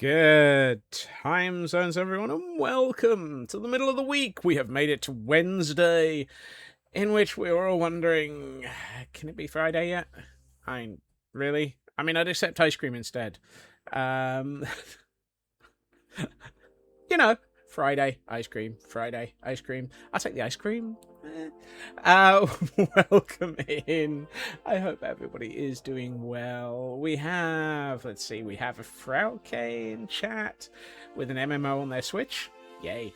Good time zones, everyone, and welcome to the middle of the week. We have made it to Wednesday, in which we were all wondering, can it be Friday yet? Really? I'd accept ice cream instead. Um, you know, Friday, ice cream, Friday, ice cream. I'll take the ice cream. Welcome in. I hope everybody is doing well. We have a Frauke in chat with an MMO on their Switch. Yay.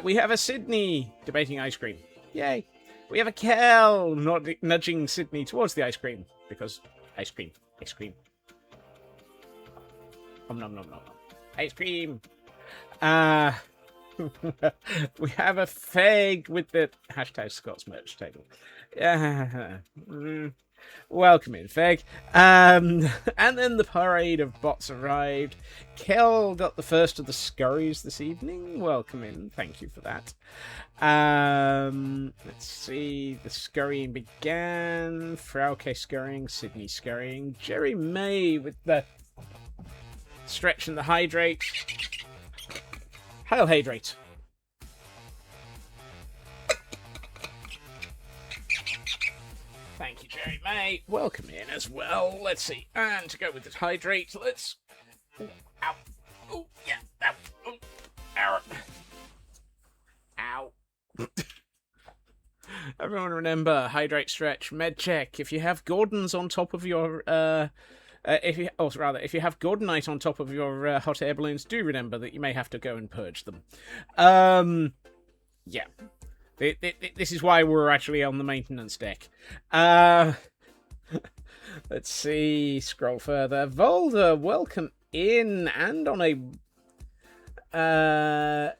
We have a Sydney debating ice cream. Yay. We have a Kel nudging Sydney towards the ice cream because ice cream. Nom nom nom nom. Ice cream. We have a Feg with the hashtag Scott's merch table. Welcome in, Feg. And then the parade of bots arrived. Kel got the first of the scurries this evening. Welcome in. Thank you for that. Let's see. The scurrying began. Frauke scurrying. Sydney scurrying. Jerry May with the stretch and the hydrate. Hail hydrate. Thank you, Jerry May. Welcome in as well. Let's see. And to go with the hydrate, let's... Ooh, ow. Oh, yeah. Ow. Ow. Ow. Everyone remember, hydrate, stretch, med check. If you have Gordon's on top of your... if you have Gordonite on top of your hot air balloons, do remember that you may have to go and purge them. Yeah. This is why we're actually on the maintenance deck. Let's see. Scroll further. Volder, welcome in, and on a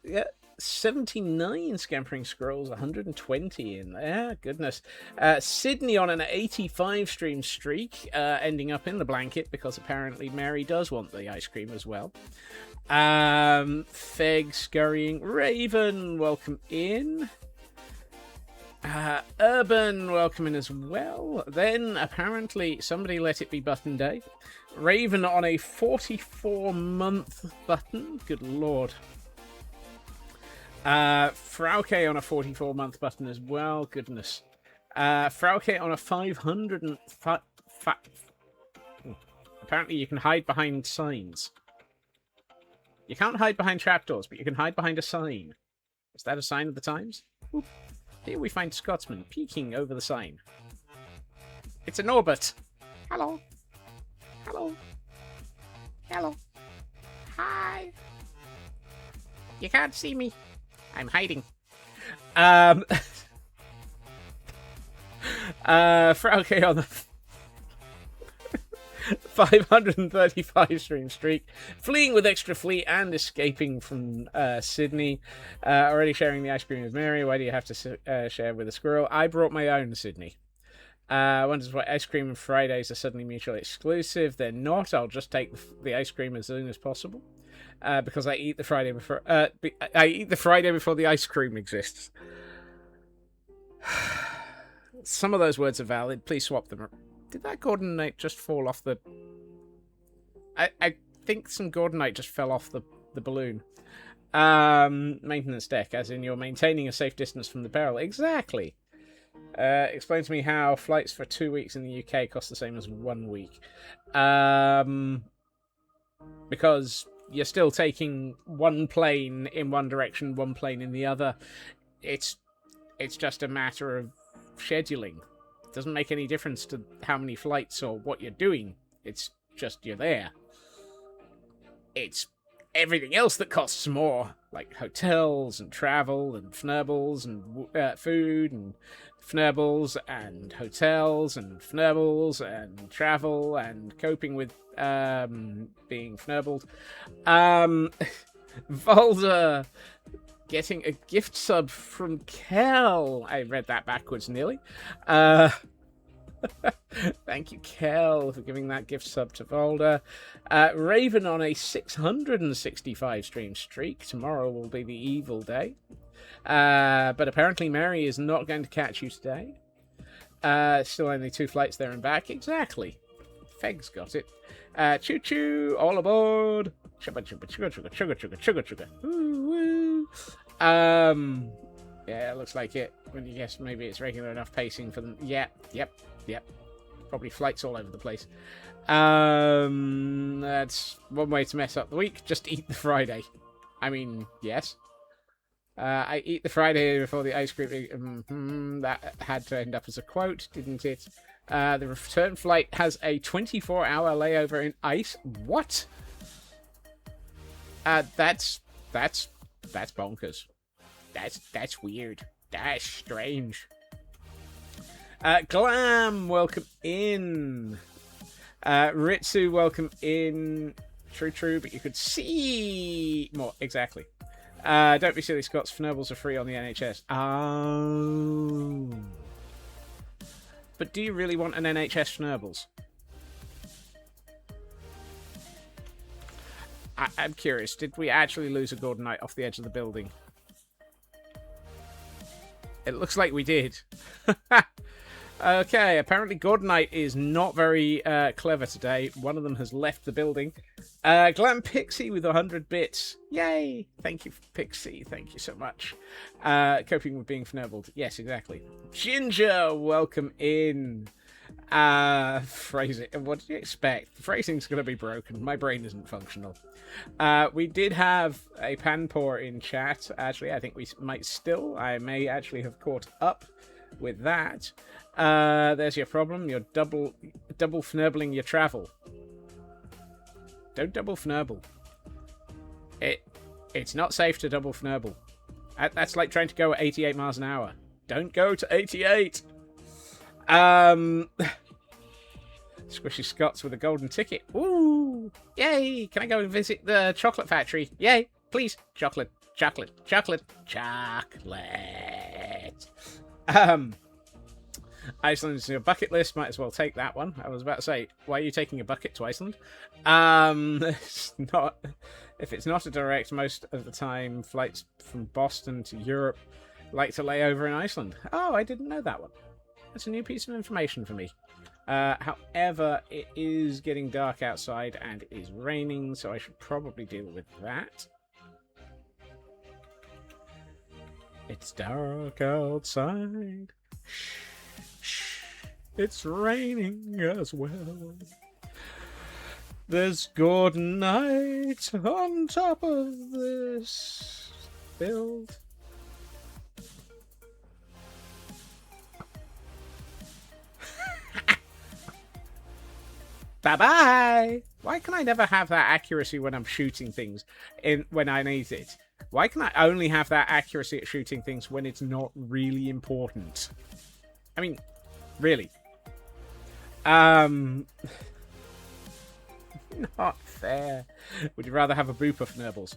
79 scampering scrolls, 120 in there. Goodness. Sydney on an 85 stream streak, ending up in the blanket because apparently Mary does want the ice cream as well. Feg scurrying. Raven, welcome in. Urban, welcome in as well. Then apparently somebody let it be button day. Raven on a 44-month button. Good lord. Frauke on a 44-month button as well. Goodness. Frauke on a 500 apparently you can hide behind signs. You can't hide behind trapdoors, but you can hide behind a sign. Is that a sign of the times? Oop. Here we find Scotsman peeking over the sign. It's a Norbert. Hello. Hello. Hello. Hi. You can't see me. I'm hiding. Frauke on the 535 stream streak, fleeing with extra fleet and escaping from Sydney. Already sharing the ice cream with Mary. Why do you have to share with a squirrel? I brought my own, Sydney. Wonders why ice cream and Fridays are suddenly mutually exclusive. They're not. I'll just take the ice cream as soon as possible. Because I eat the Friday before. I eat the Friday before the ice cream exists. Some of those words are valid. Please swap them. Did that Gordonite just fall off the... I think some Gordonite just fell off the balloon. Maintenance deck, as in you're maintaining a safe distance from the barrel. Exactly. Explain to me how flights for 2 weeks in the UK cost the same as 1 week. Because you're still taking one plane in one direction, one plane in the other. It's just a matter of scheduling. Doesn't make any difference to how many flights or what you're doing. It's just you're there. It's everything else that costs more, like hotels and travel and fnurbles and food and fnurbles and hotels and fnurbles and travel and coping with being fnurbled. Volder getting a gift sub from Kel. I read that backwards nearly. Thank you, Kel, for giving that gift sub to Volder. Raven on a 665 stream streak. Tomorrow will be the evil day. But apparently Mary is not going to catch you today. Still only 2 flights there and back. Exactly. Feg's got it. Choo-choo, all aboard. Chugga, chugga, chugga, chugga, chugga, chugga, chugga, chugga. Woo, woo. Yeah, it looks like it. When you guess maybe it's regular enough pacing for them. Yeah, yep. Probably flights all over the place. That's one way to mess up the week. Just eat the Friday. I mean, yes. I eat the Friday before the ice cream. That had to end up as a quote, didn't it? The return flight has a 24-hour layover in ice. What? That's bonkers. That's weird. That's strange. Glam, welcome in. Ritsu, welcome in. True, but you could see more. Exactly. Don't be silly, Scots. Fnurbles are free on the NHS. Oh. But do you really want an NHS Fnurbles? I'm curious. Did we actually lose a Golden Knight off the edge of the building? It looks like we did. Okay, apparently Golden Knight is not very clever today. One of them has left the building. Glam Pixie with 100 bits. Yay! Thank you, Pixie. Thank you so much. Coping with being fnurbled. Yes, exactly. Ginger, welcome in. Phrasing. What did you expect? Phrasing's going to be broken. My brain isn't functional. We did have a Panpour in chat. Actually, I think we might still. I may actually have caught up with that. There's your problem. You're double fnurbling your travel. Don't double fnurble. It's not safe to double fnurble. That's like trying to go at 88 miles an hour. Don't go to 88. Squishy Scots with a golden ticket. Ooh! Yay! Can I go and visit the chocolate factory? Yay! Please! Chocolate. Iceland's your bucket list. Might as well take that one. I was about to say, why are you taking a bucket to Iceland? It's not. If it's not a direct, most of the time flights from Boston to Europe like to lay over in Iceland. Oh, I didn't know that one. That's a new piece of information for me. However, it is getting dark outside and it is raining, so I should probably deal with that. It's dark outside. Shh. It's raining as well. There's Golden Knight on top of this build. Bye-bye! Why can I never have that accuracy when I'm shooting things when I need it? Why can I only have that accuracy at shooting things when it's not really important? I mean, really. Not fair. Would you rather have a booper for Nurbles?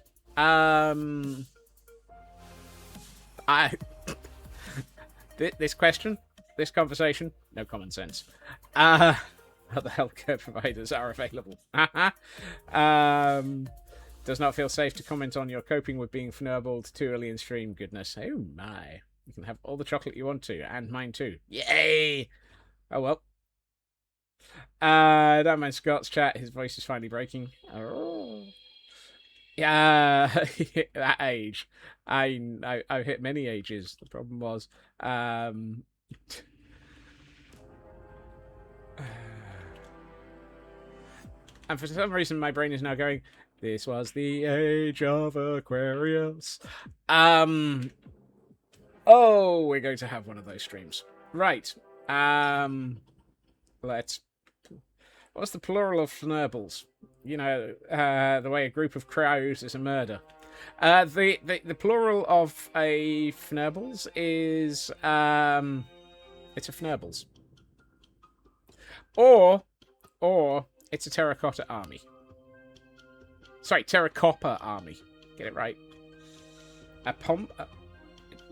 This question, this conversation, no common sense. Other healthcare providers are available. Does not feel safe to comment on your coping with being fnurbled too early in stream. Goodness. Oh my. You can have all the chocolate you want to, and mine too. Yay! Oh well. Don't mind Scott's chat. His voice is finally breaking. Oh. Yeah, that age. I've hit many ages. The problem was, and for some reason, my brain is now going, this was the age of Aquarius. Oh, we're going to have one of those streams. Right. What's the plural of fnurbles? You know, the way a group of crows is a murder. The plural of a fnurbles is, it's a fnurbles. Or it's a terracotta army. Sorry, terracotta army. Get it right. A pom... it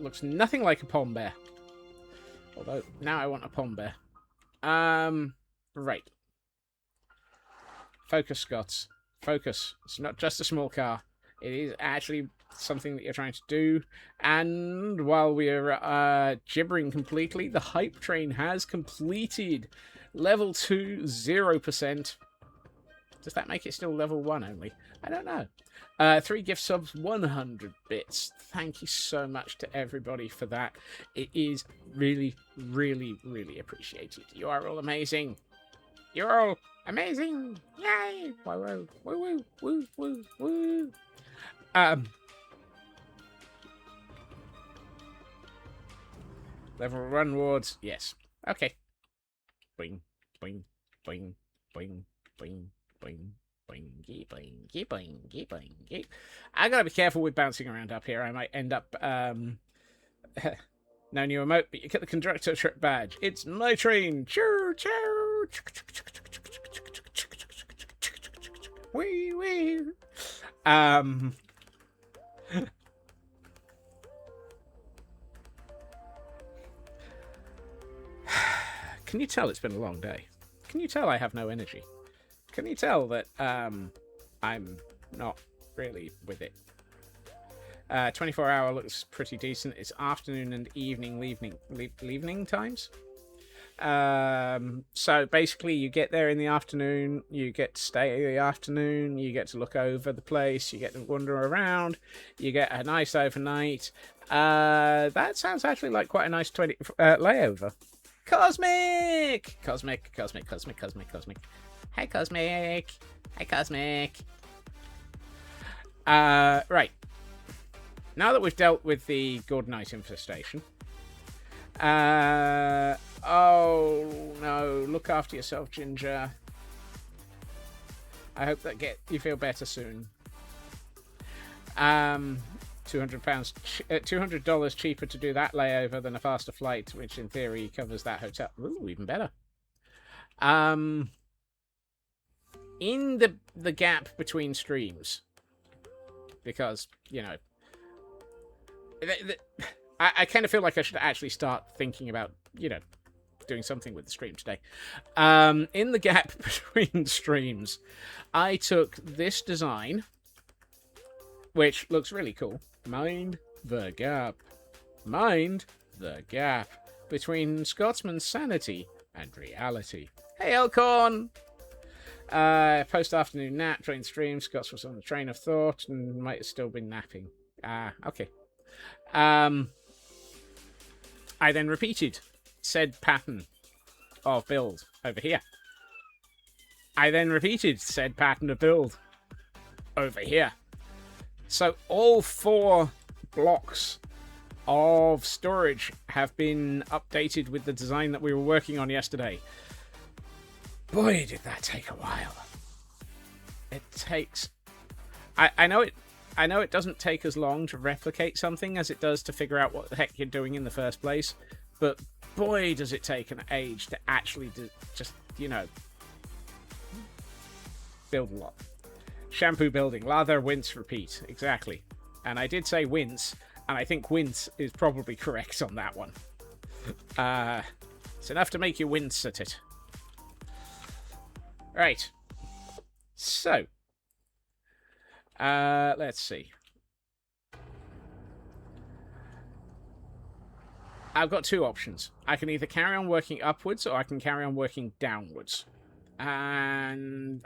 looks nothing like a pom bear. Although, now I want a pom bear. Right. Focus, Scots. Focus. It's not just a small car. It is actually something that you're trying to do. And while we're gibbering completely, the hype train has completed. Level 2, 0%. Does that make it still level 1 only? I don't know. 3 gift subs, 100 bits. Thank you so much to everybody for that. It is really, really, really appreciated. You are all amazing. You're all amazing. Yay! Woo, woo, woo, woo, woo, woo. Level 1 wards, yes. Okay. Boing, boing, boing, boing, boing, boing. Boingy, boingy, boingy, boingy. I gotta be careful with bouncing around up here. I might end up, no new emote, but you get the conductor trip badge. It's my train. Choo, choo. Wee, wee. Can you tell it's been a long day? Can you tell I have no energy? Can you tell that I'm not really with it? 24-hour looks pretty decent. It's afternoon and evening times. So basically you get there in the afternoon, you get to stay in the afternoon, you get to look over the place, you get to wander around, you get a nice overnight. That sounds actually like quite a nice layover. Cosmic! Cosmic. Hey, Cosmic. Hey, Cosmic. Right. Now that we've dealt with the Gordonite infestation. Oh, no. Look after yourself, Ginger. I hope that you feel better soon. $200 cheaper to do that layover than a faster flight, which in theory covers that hotel. Ooh, even better. In the gap between streams, because, you know, I kind of feel like I should actually start thinking about, you know, doing something with the stream today. In the gap between streams, I took this design, which looks really cool. Mind the gap. Mind the gap between Scotsman's sanity and reality. Hey, Elcorn! Post-afternoon nap during stream. Scots was on the train of thought and might have still been napping. Okay. I then repeated said pattern of build over here. I then repeated said pattern of build over here. So all 4 blocks of storage have been updated with the design that we were working on yesterday. Boy, did that take a while. It takes... I know it doesn't take as long to replicate something as it does to figure out what the heck you're doing in the first place, but boy, does it take an age to actually just, you know, build a lot. Shampoo building. Lather, wince, repeat. Exactly. And I did say wince, and I think wince is probably correct on that one. It's enough to make you wince at it. Right. So. Let's see. I've got 2 options. I can either carry on working upwards, or I can carry on working downwards. And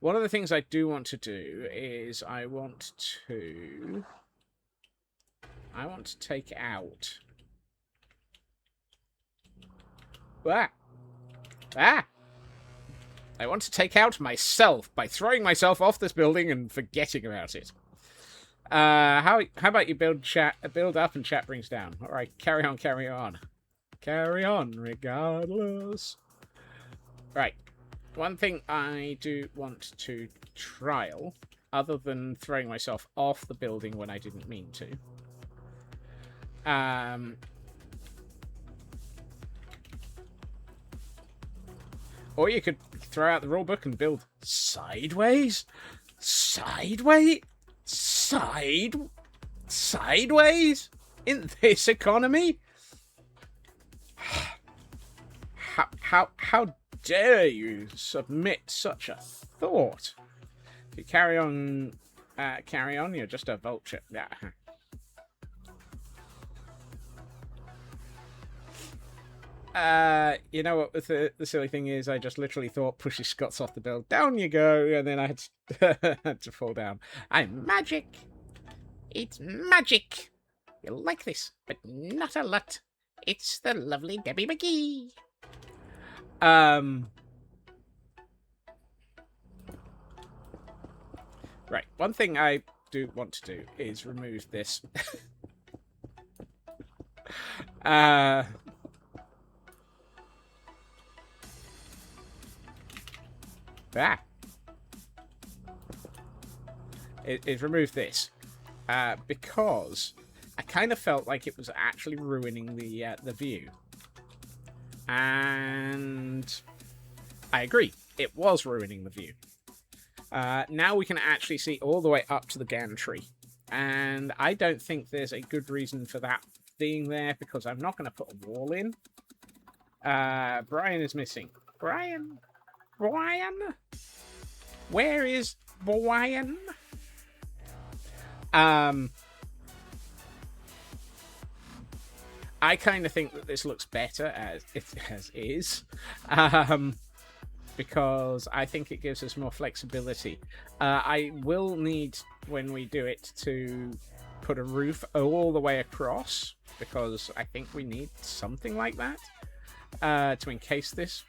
one of the things I do want to do is I want to take out... I want to take out myself by throwing myself off this building and forgetting about it. How about you build up and chat brings down? All right, carry on. Carry on, regardless. Right. One thing I do want to trial, other than throwing myself off the building when I didn't mean to, or you could throw out the rulebook and build sideways? Sideways? Sideways? In this economy? How dare you submit such a thought? If you carry on, you're just a vulture. Yeah. You know what the silly thing is? I just literally thought pushes Scots off the build. Down you go, and then I had had to fall down. I'm magic. It's magic. You'll like this, but not a lot. It's the lovely Debbie McGee. Right. One thing I do want to do is remove this. Is remove this. Because I kind of felt like it was actually ruining the view. And I agree. It was ruining the view. Now we can actually see all the way up to the gantry. And I don't think there's a good reason for that being there, because I'm not going to put a wall in. Brian is missing. Brian? Where is Brian? I kind of think that this looks better as is. Because I think it gives us more flexibility. I will need, when we do it, to put a roof all the way across, because I think we need something like that to encase this.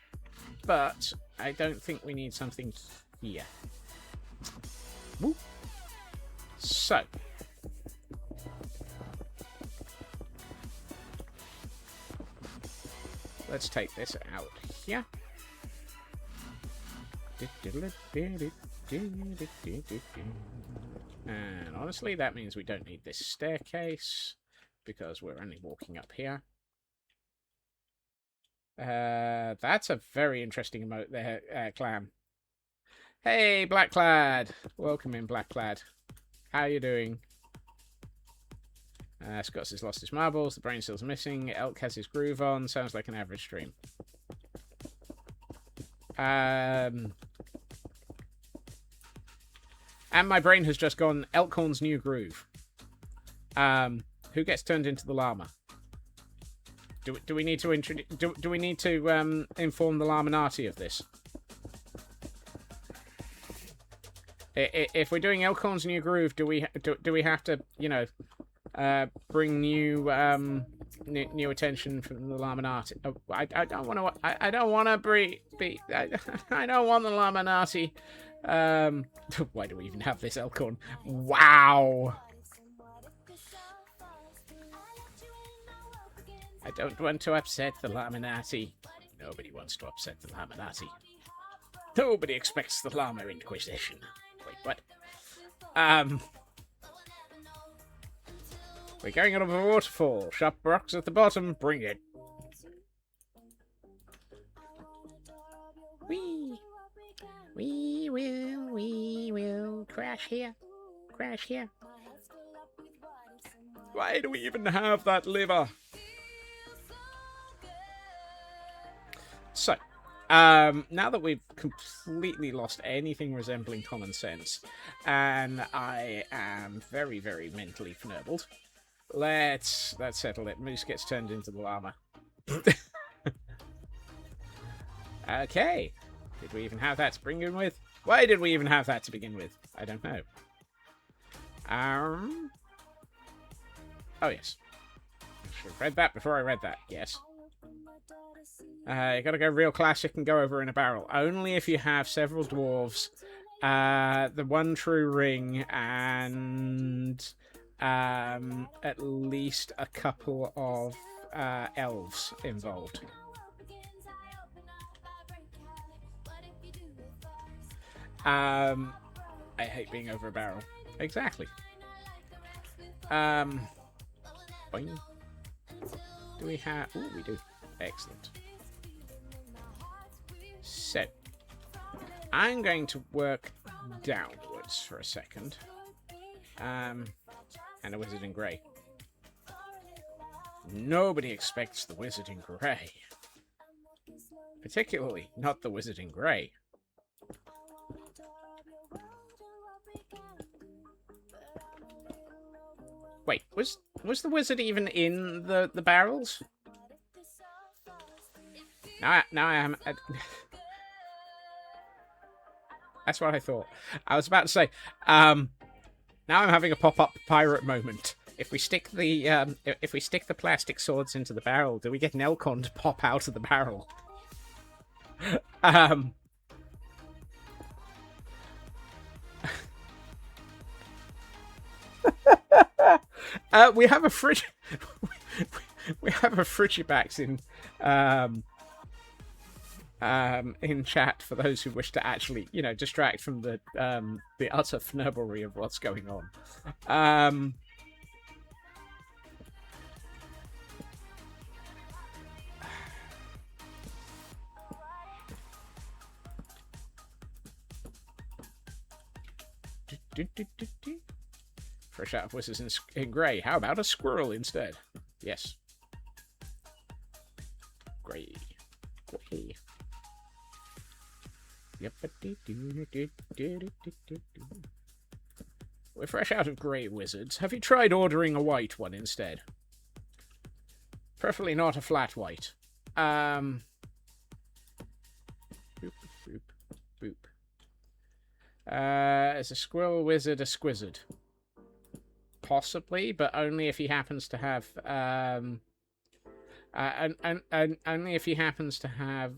But I don't think we need something here. Woo. So. Let's take this out here. And honestly, that means we don't need this staircase, because we're only walking up here. That's a very interesting emote there, Clam. Hey, Blackclad! Welcome in, Blackclad. How you doing? Scott's has lost his marbles, the brain cell's missing, Elk has his groove on, sounds like an average stream. And my brain has just gone Elkhorn's new groove. Who gets turned into the llama? Do we need to introduce? Do we need to inform the Laminati of this? If we're doing Elkhorn's new groove, do we have to, you know, bring new attention from the Laminati? Oh, I don't want to. I don't want to be. I don't want the Laminati. Why do we even have this Elkhorn? Wow. I don't want to upset the Laminati. Nobody wants to upset the Laminati. Nobody expects the Llama Inquisition. Wait, what? We're going out of a waterfall. Sharp rocks at the bottom. Bring it. We will crash here. Crash here. Why do we even have that liver? So, now that we've completely lost anything resembling common sense, and I am very, very mentally fnurbled, let's settle it. Moose gets turned into the llama. Okay. Did we even have that to begin with? Why did we even have that to begin with? I don't know. Oh, yes. I should have read that before I read that. Yes. You gotta go real classic and go over in a barrel. Only if you have several dwarves, the one true ring, and at least a couple of elves involved. I hate being over a barrel. Exactly. Boing. Do we have... Ooh, we do. Excellent. So, I'm going to work downwards for a second. And a wizard in grey. Nobody expects the wizard in grey. Particularly not the wizard in grey. Wait, was the wizard even in the barrels? Now I am. That's what I thought. I was about to say. Now I'm having a pop-up pirate moment. If we stick the plastic swords into the barrel, do we get an Elcon to pop out of the barrel? We have a fridge. We have a Frigibax in chat for those who wish to actually, distract from the utter fnurbery of what's going on. Fresh out of Wizards in grey. How about a squirrel instead? Yes. Grey. Grey. Yep. We're fresh out of grey wizards. Have you tried ordering a white one instead? Preferably not a flat white. Boop, boop, boop. Is a squirrel wizard a squizzard? Possibly, but only if he happens to have only if he happens to have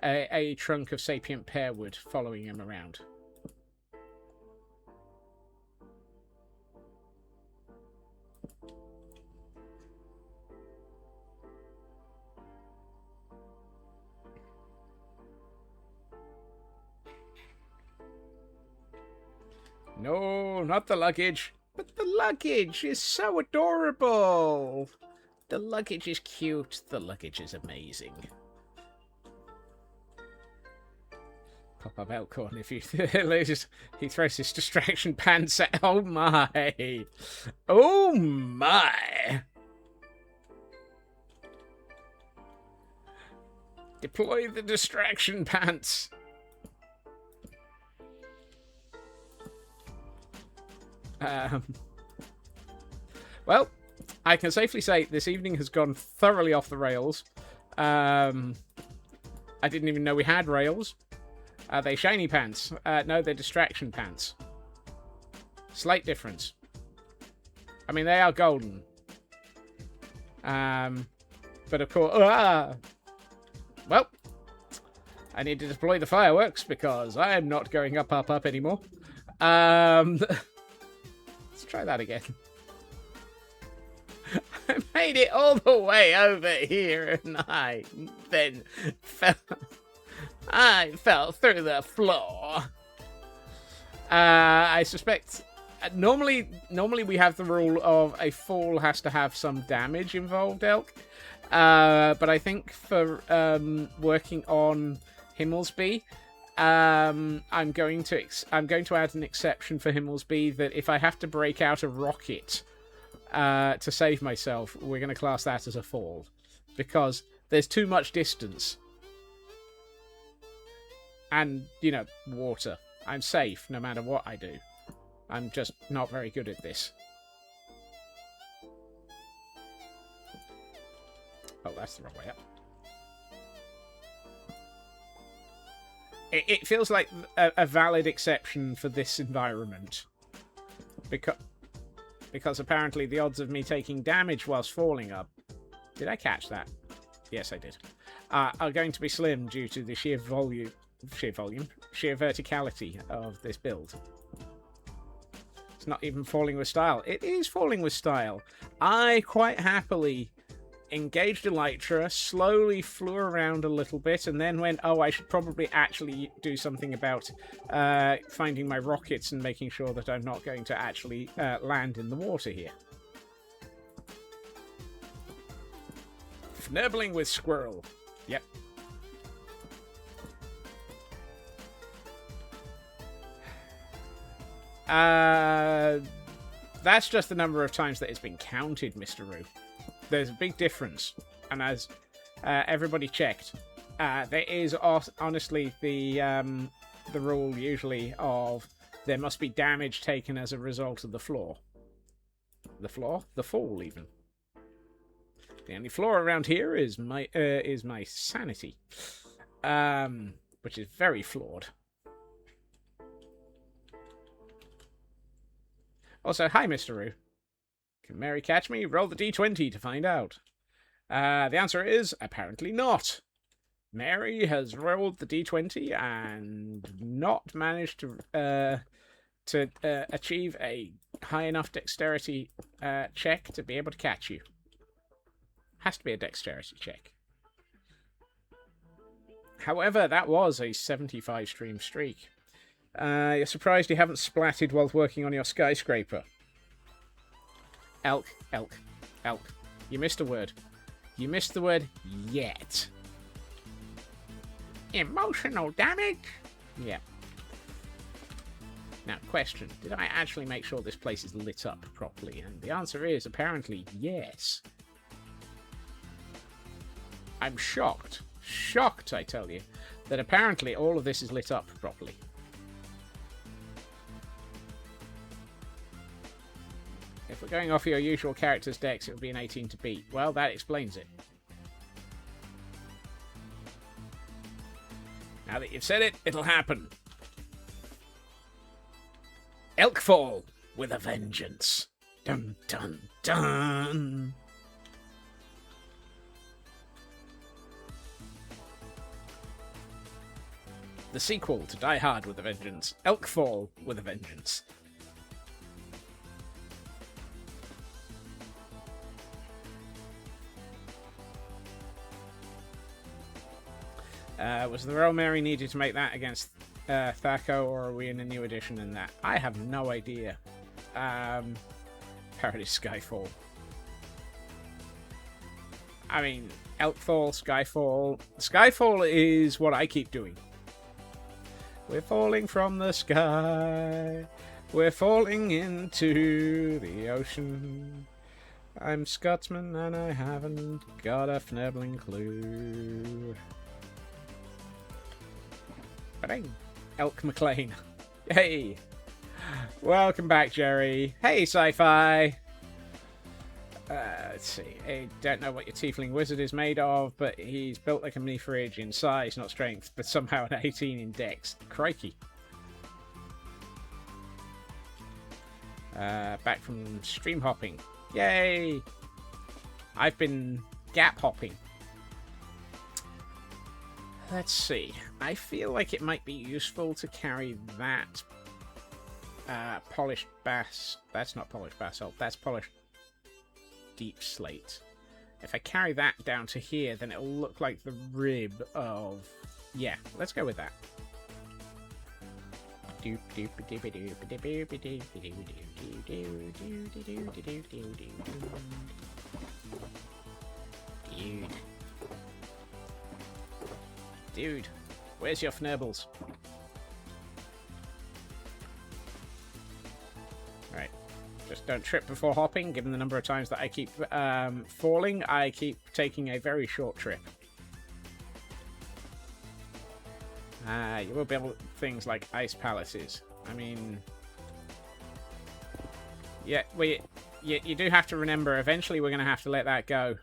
a trunk of sapient pearwood following him around. No, not the luggage. But the luggage is so adorable. The luggage is cute. The luggage is amazing. Pop up Elkhorn if you loses. He throws his distraction pants at. Oh my. Oh my. Deploy the distraction pants. Well, I can safely say this evening has gone thoroughly off the rails. I didn't even know we had rails. Are they shiny pants? No, they're distraction pants. Slight difference. I mean, they are golden. But of course... well, I need to deploy the fireworks because I am not going up anymore. Let's try that again. I made it all the way over here and I then fell through the floor. I suspect normally we have the rule of a fall has to have some damage involved, Elk. But I think for working on Himmelsby, I'm going to add an exception for Himmelsby that if I have to break out a rocket to save myself, we're going to class that as a fall because there's too much distance and water. I'm safe no matter what I do. I'm just not very good at this. Oh, that's the wrong way up. It feels like a valid exception for this environment. Because apparently the odds of me taking damage whilst falling are... Did I catch that? Yes, I did. Are going to be slim due to the sheer verticality of this build. It's not even falling with style. It is falling with style. I quite happily engaged Elytra, slowly flew around a little bit, and then went, oh, I should probably actually do something about finding my rockets and making sure that I'm not going to actually land in the water here. Fnirbling with squirrel. Yep. That's just the number of times that it's been counted, Mr. Roo. There's a big difference, and as everybody checked, there is honestly the rule usually of there must be damage taken as a result of the floor. The floor? The fall, even. The only flaw around here is my sanity, which is very flawed. Also, hi, Mr. Roo. Can Mary catch me? Roll the d20 to find out. The answer is apparently not. Mary has rolled the d20 and not managed to achieve a high enough dexterity check to be able to catch you. Has to be a dexterity check. However, that was a 75 stream streak. You're surprised you haven't splatted while working on your skyscraper. Elk, elk, elk. You missed a word. You missed the word yet. Emotional damage? Yeah. Now, question. Did I actually make sure this place is lit up properly? And the answer is apparently yes. I'm shocked. Shocked, I tell you, that apparently all of this is lit up properly. If we're going off your usual character's dex, it would be an 18 to beat. Well, that explains it. Now that you've said it, it'll happen. Elkfall with a vengeance. Dun dun dun. The sequel to Die Hard with a Vengeance. Elkfall with a Vengeance. Was the Royal Mary needed to make that against Thaco, or are we in a new edition in that? I have no idea. Parody Skyfall. I mean, Elkfall, Skyfall. Skyfall is what I keep doing. We're falling from the sky. We're falling into the ocean. I'm Scotsman and I haven't got a fnibbling clue. Ba-ding. Elk McLean. Hey! Welcome back, Jerry. Hey, Sci-Fi! Let's see. I don't know what your tiefling wizard is made of, but he's built like a mini fridge in size, not strength, but somehow an 18 in dex. Crikey. Back from stream hopping. Yay! I've been gap hopping. Let's see. I feel like it might be useful to carry that polished bass. That's not polished basalt. That's polished deep slate. If I carry that down to here, then it'll look like the rib of... Yeah, let's go with that. Dude. Dude, where's your fnibbles? Right. Just don't trip before hopping. Given the number of times that I keep falling, I keep taking a very short trip. You will be able to things like ice palaces. I mean... Yeah, you do have to remember, eventually we're going to have to let that go.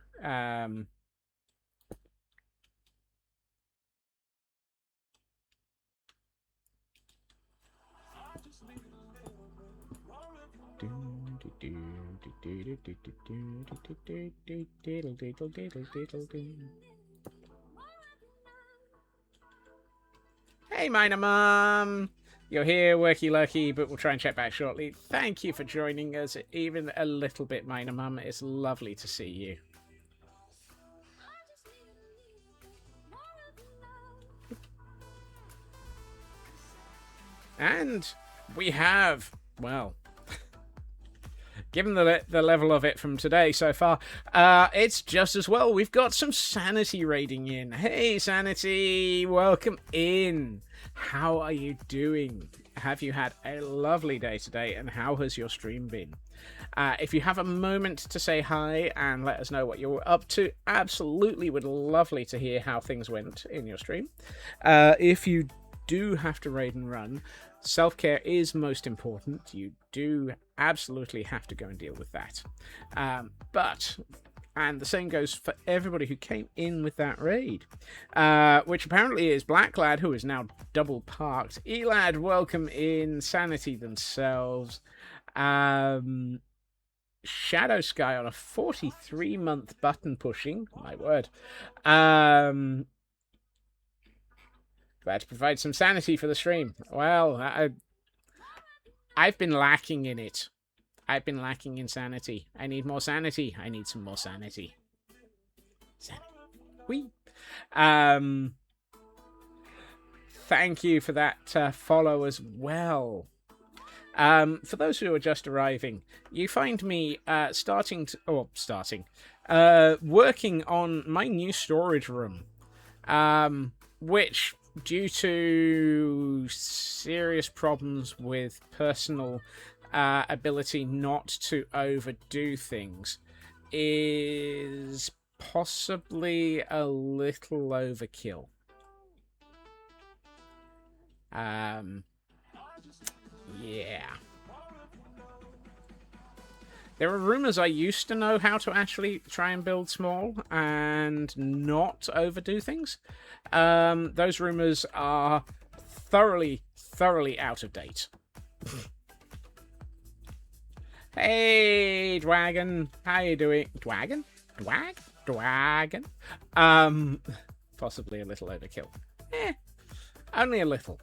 Hey, Minor Mum! You're here, worky lurky, but we'll try and check back shortly. Thank you for joining us, even a little bit, Minor Mum. It's lovely to see you. And we have, well... Given the level of it from today so far, it's just as well. We've got some Sanity raiding in. Hey, Sanity, welcome in. How are you doing? Have you had a lovely day today, and how has your stream been? If you have a moment to say hi and let us know what you're up to, absolutely would lovely to hear how things went in your stream. If you do have to raid and run, self-care is most important. You do absolutely have to go and deal with that. But And the same goes for everybody who came in with that raid, which apparently is Blacklad, who is now double parked. Elad, welcome in. Sanity themselves. Shadow Sky on a 43-month button pushing. My word. Glad to provide some sanity for the stream. Well, I've been lacking in it. I've been lacking in sanity. I need more sanity. I need some more sanity. Sanity. Whee! Thank you for that follow as well. For those who are just arriving, you find me working on my new storage room, which, due to serious problems with personal ability not to overdo things, is possibly a little overkill. Yeah. There are rumors I used to know how to actually try and build small and not overdo things. Those rumors are thoroughly out of date. Hey, Dwagon. How you doing? Dwagon? Dwagon? Possibly a little overkill. Only a little.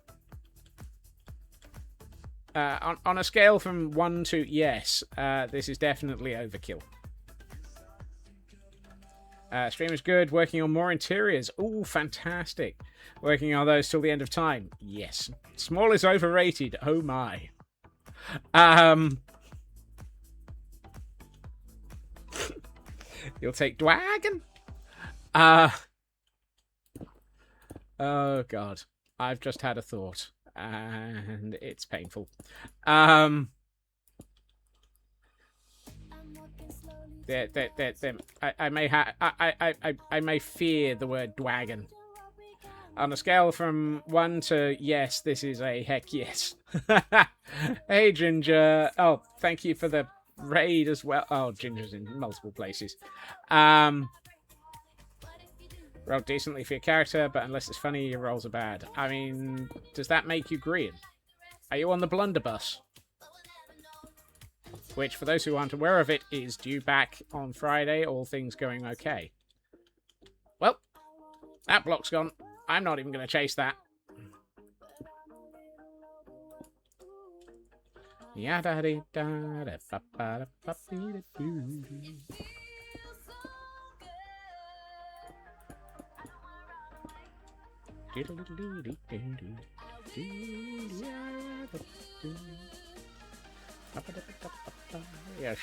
On a scale from 1 to yes, this is definitely overkill. Stream is good. Working on more interiors. Ooh, fantastic. Working on those till the end of time. Yes. Small is overrated. Oh my. You'll take Dwagon? Oh god. I've just had a thought. And it's painful. I may fear the word Dwagon. On a scale from 1 to yes, this is a heck yes. Hey, Ginger. Oh, thank you for the raid as well. Oh, Ginger's in multiple places. Roll decently for your character, but unless it's funny, your rolls are bad. I mean, does that make you green? Are you on the blunderbuss? Which, for those who aren't aware of it, is due back on Friday, all things going okay. Well, that block's gone. I'm not even going to chase that. Yeah,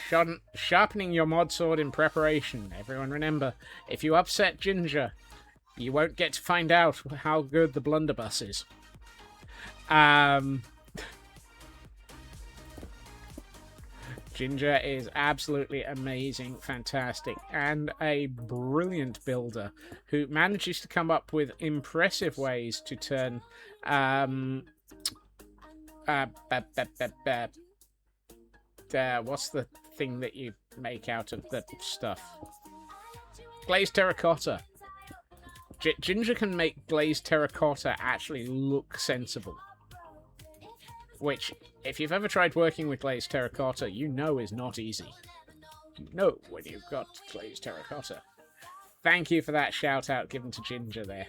sharpening your mod sword in preparation. Everyone remember, if you upset Ginger, you won't get to find out how good the blunderbuss is. Ginger is absolutely amazing, fantastic, and a brilliant builder who manages to come up with impressive ways to turn what's the thing that you make out of the stuff? Glazed terracotta. Ginger can make glazed terracotta actually look sensible. Which, if you've ever tried working with glazed terracotta, you know is not easy. You know when you've got glazed terracotta. Thank you for that shout out given to Ginger there.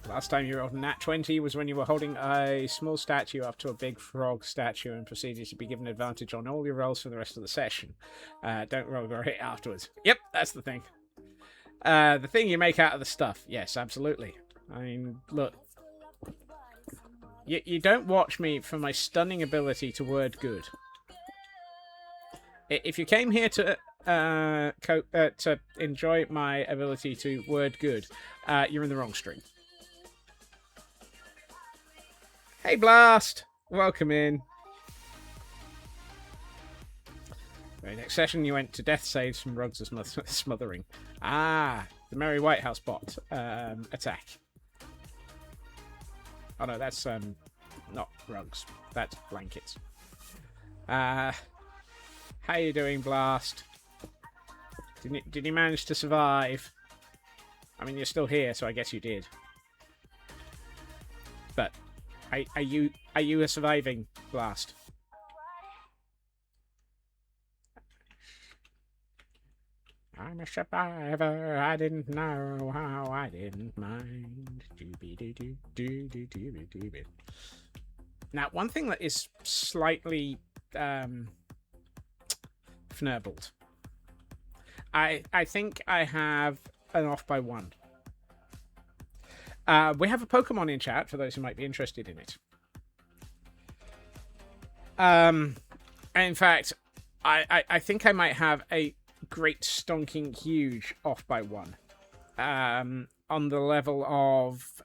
Last time you rolled a nat 20 was when you were holding a small statue up to a big frog statue and proceeded to be given advantage on all your rolls for the rest of the session. Don't roll or hit afterwards. Yep, that's the thing. The thing you make out of the stuff. Yes, absolutely. I mean, look. You don't watch me for my stunning ability to word good. If you came here to enjoy my ability to word good, you're in the wrong stream. Hey, Blast! Welcome in. Very next session, you went to death saves from Rugs of Smothering. Ah, the Merry White House bot attack. Oh no, that's not rugs. That's blankets. How you doing, Blast? Did you manage to survive? I mean, you're still here, so I guess you did. But are you a surviving Blast? I'm a survivor. I didn't know how I didn't mind. Now, one thing that is slightly fnurbled. I think I have an off by 1. We have a Pokemon in chat for those who might be interested in it. In fact, I think I might have a great stonking huge off by 1. On the level of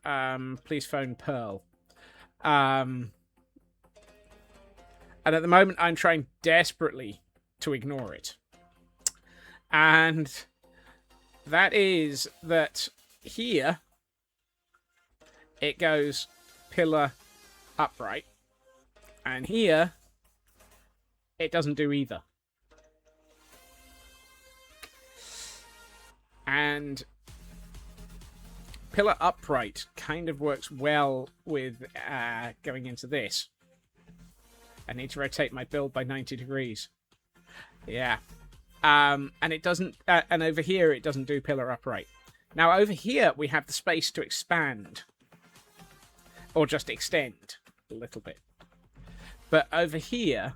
please phone Pearl. And at the moment, I'm trying desperately to ignore it. And that is that here it goes pillar upright. And here it doesn't do either. And pillar upright kind of works well with going into this. I need to rotate my build by 90 degrees. Yeah. And it doesn't, and over here it doesn't do pillar upright. Now over here we have the space to expand. Or just extend a little bit. But over here,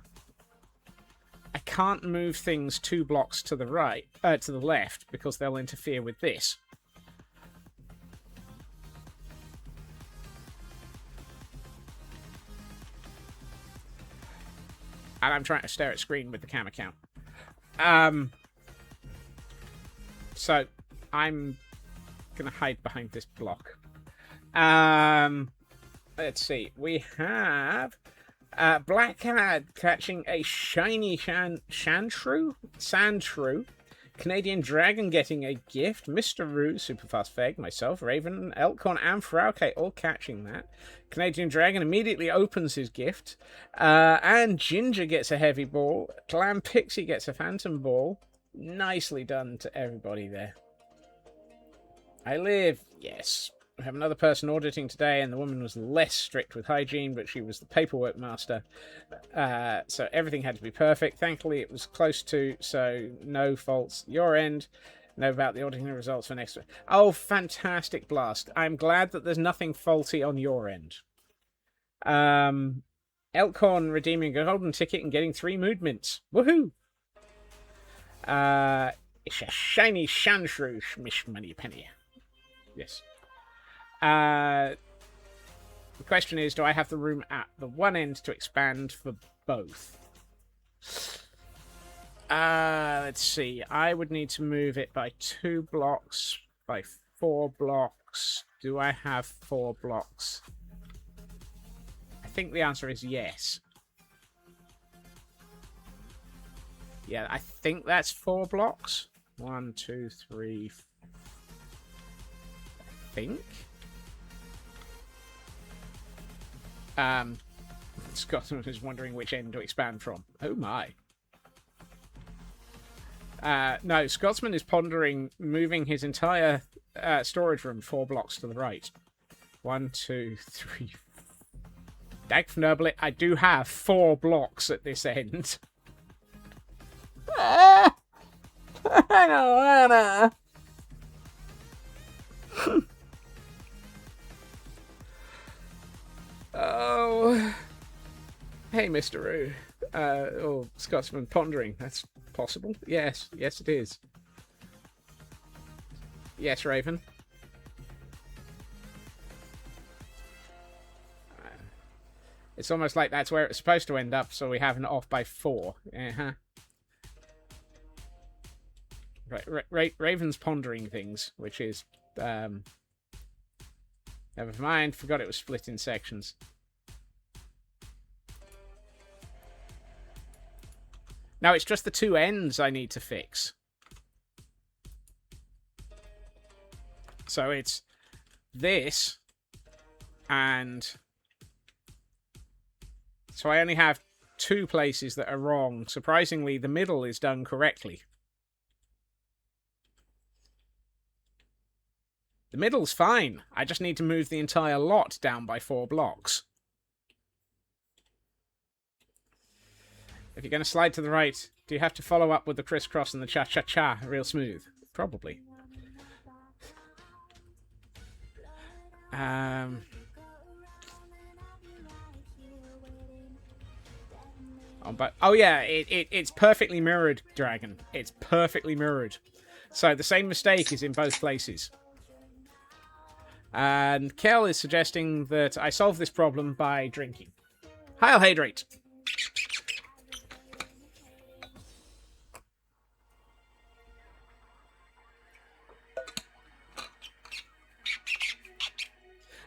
I can't move things 2 blocks to the right, to the left, because they'll interfere with this. And I'm trying to stare at screen with the camera count. So I'm gonna hide behind this block. Let's see. We have Black Cat catching a shiny Sandshrew. Canadian Dragon getting a gift. Mr. Roo, Superfast Feg, myself, Raven, Elkhorn, and Frauke all catching that. Canadian Dragon immediately opens his gift. And Ginger gets a heavy ball. Clam Pixie gets a phantom ball. Nicely done to everybody there. I live. Yes. We have another person auditing today, and the woman was less strict with hygiene, but she was the paperwork master. So everything had to be perfect. Thankfully, it was close to, so no faults your end. Know about the auditing results for next week. Oh, fantastic, Blast. I'm glad that there's nothing faulty on your end. Elkhorn redeeming a golden ticket and getting 3 mood mints. Woohoo! It's a shiny Sandshrew, Mish Money Penny. Yes. The question is, do I have the room at the one end to expand for both? Let's see. I would need to move it by 2 blocks, by 4 blocks. Do I have 4 blocks? I think the answer is yes. Yeah, I think that's 4 blocks. 1, 2, 3, I think. Scotsman is wondering which end to expand from. Oh my. No, Scotsman is pondering moving his entire storage room 4 blocks to the right. 1, 2, 3. Dagfnurble, I do have 4 blocks at this end. I don't wanna. Oh. Hey, Mr. Roo. Oh, Scotsman pondering. That's possible. Yes. Yes, it is. Yes, Raven. It's almost like that's where it's supposed to end up, so we have an off by 4. Uh-huh. Right, Raven's pondering things, which is... never mind, forgot it was split in sections. Now, it's just the 2 ends I need to fix. So it's this and So I only have 2 places that are wrong. Surprisingly, the middle is done correctly. The middle's fine. I just need to move the entire lot down by 4 blocks. If you're going to slide to the right, do you have to follow up with the crisscross and the cha-cha-cha real smooth? Probably. Oh yeah, it's perfectly mirrored, Dragon. It's perfectly mirrored. So the same mistake is in both places. And Kel is suggesting that I solve this problem by drinking. Heil hydrate.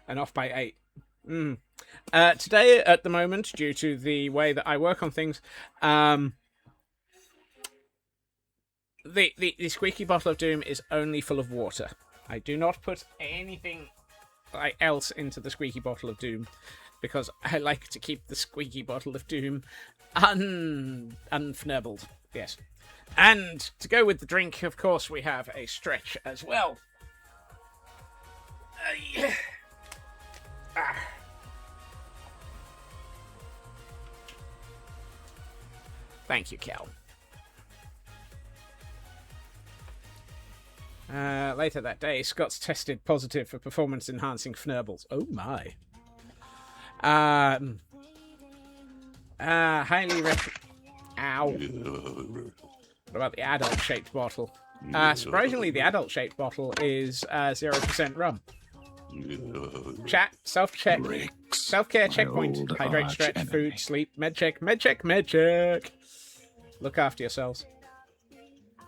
And off by 8. Today, at the moment, due to the way that I work on things, the squeaky bottle of doom is only full of water. I do not put anything else into the squeaky bottle of doom because I like to keep the squeaky bottle of doom unfnurbled. Yes. And to go with the drink, of course, we have a stretch as well. Yeah. Thank you, Cal. Later that day, Scott's tested positive for performance-enhancing fnurbles. Oh my. Highly Ow. What about the adult-shaped bottle? Surprisingly, the adult-shaped bottle is 0% rum. Chat, self-check, self-care checkpoint, hydrate, stretch, food, sleep, med-check, med-check, med-check. Look after yourselves.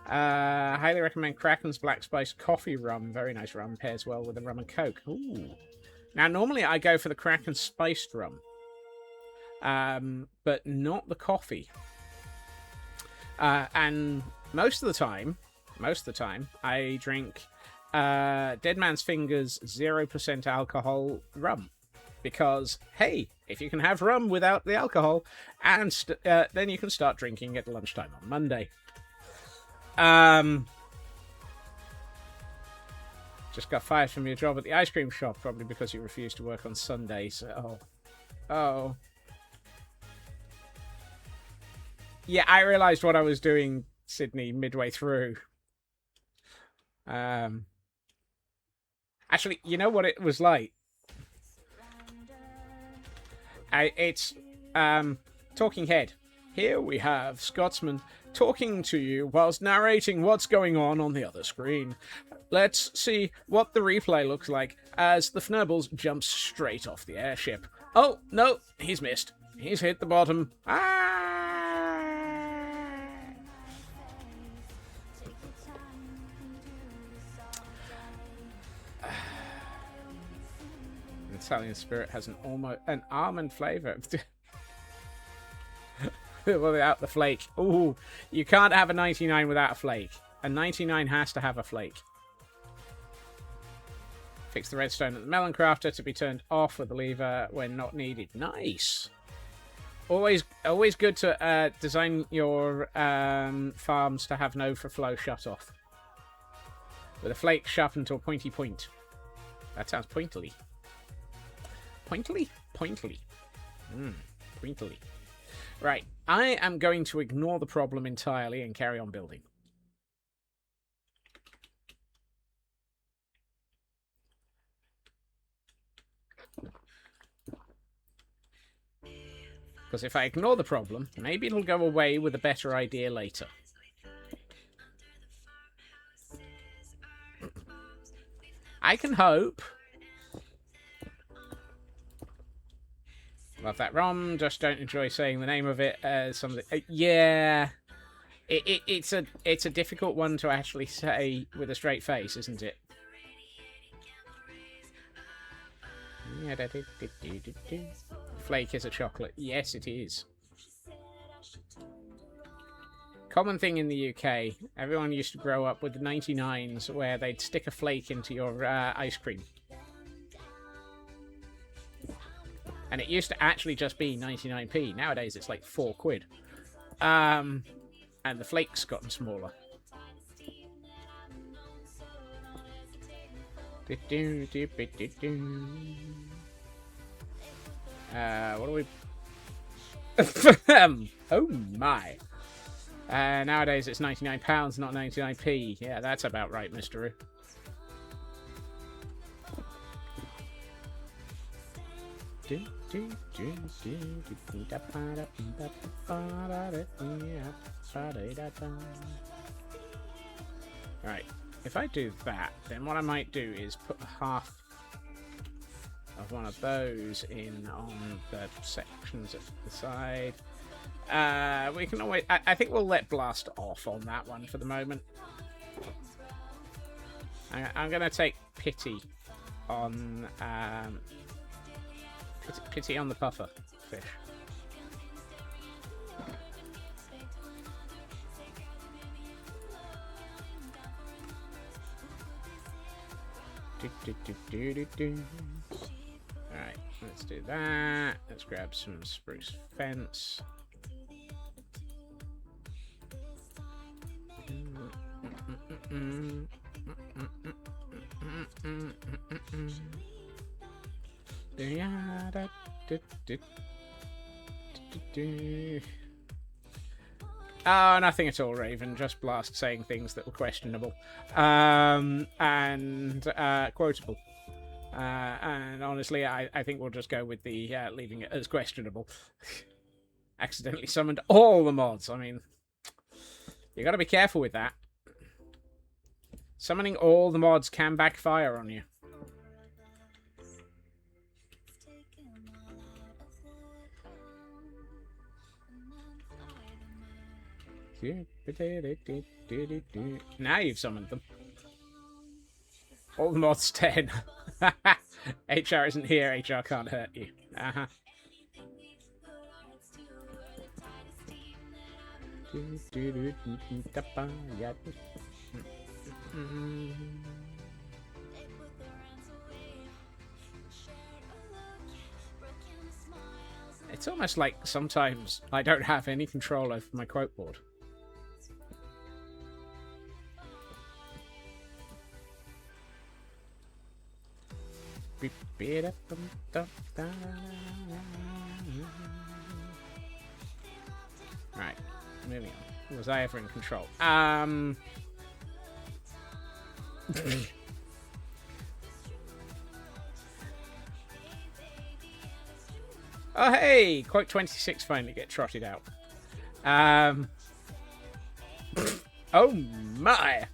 Highly recommend Kraken's Black Spice Coffee Rum. Very nice rum. Pairs well with the rum and coke. Ooh. Now, normally I go for the Kraken Spiced Rum. But not the coffee. And most of the time, I drink Dead Man's Fingers 0% alcohol rum. Because, hey, if you can have rum without the alcohol, and then you can start drinking at lunchtime on Monday. Just got fired from your job at the ice cream shop, probably because you refused to work on Sundays. Oh. Yeah, I realised what I was doing, Sydney, midway through. Actually, you know what it was like? It's Talking Head. Here we have Scotsman talking to you whilst narrating what's going on the other screen. Let's see what the replay looks like as the Fnurbles jumps straight off the airship. Oh, no, he's missed. He's hit the bottom. Italian Spirit has an almond flavour. Without the flake. Ooh, you can't have a 99 without a flake. A 99 has to have a flake. Fix the redstone at the melon crafter to be turned off with the lever when not needed. Nice. Always good to design your farms to have no flow shut off. With a flake sharpened to a pointy point. That sounds pointily. Pointily? Pointily. Pointily. Right, I am going to ignore the problem entirely and carry on building. Because if I ignore the problem, maybe it'll go away with a better idea later. I can hope. Love that ROM, just don't enjoy saying the name of it. Yeah, it's a difficult one to actually say with a straight face, isn't it? Flake is a chocolate. Yes, it is. Common thing in the UK. Everyone used to grow up with the 99s where they'd stick a flake into your ice cream. And it used to actually just be 99p. Nowadays it's like £4. And the flakes gotten smaller. What do we... oh my. Nowadays it's £99, not 99p. Yeah, that's about right, Mr. Right, if I do that, then what I might do is put half of one of those in on the sections at the side. We can always... I think we'll let blast off on that one for the moment. I'm going to take pity on... pity on the puffer fish. Alright, let's do that. Let's grab some spruce fence. Oh, nothing at all, Raven. Just Blast saying things that were questionable. And quotable. And honestly, I think we'll just go with the leaving it as questionable. Accidentally summoned all the mods. I mean, you got to be careful with that. Summoning all the mods can backfire on you. Now you've summoned them. All the mods 10. HR isn't here. HR can't hurt you. Uh-huh. It's almost like sometimes I don't have any control over my quote board. Right, moving on. Was I ever in control? Oh hey, quote 26 finally get trotted out. Oh my.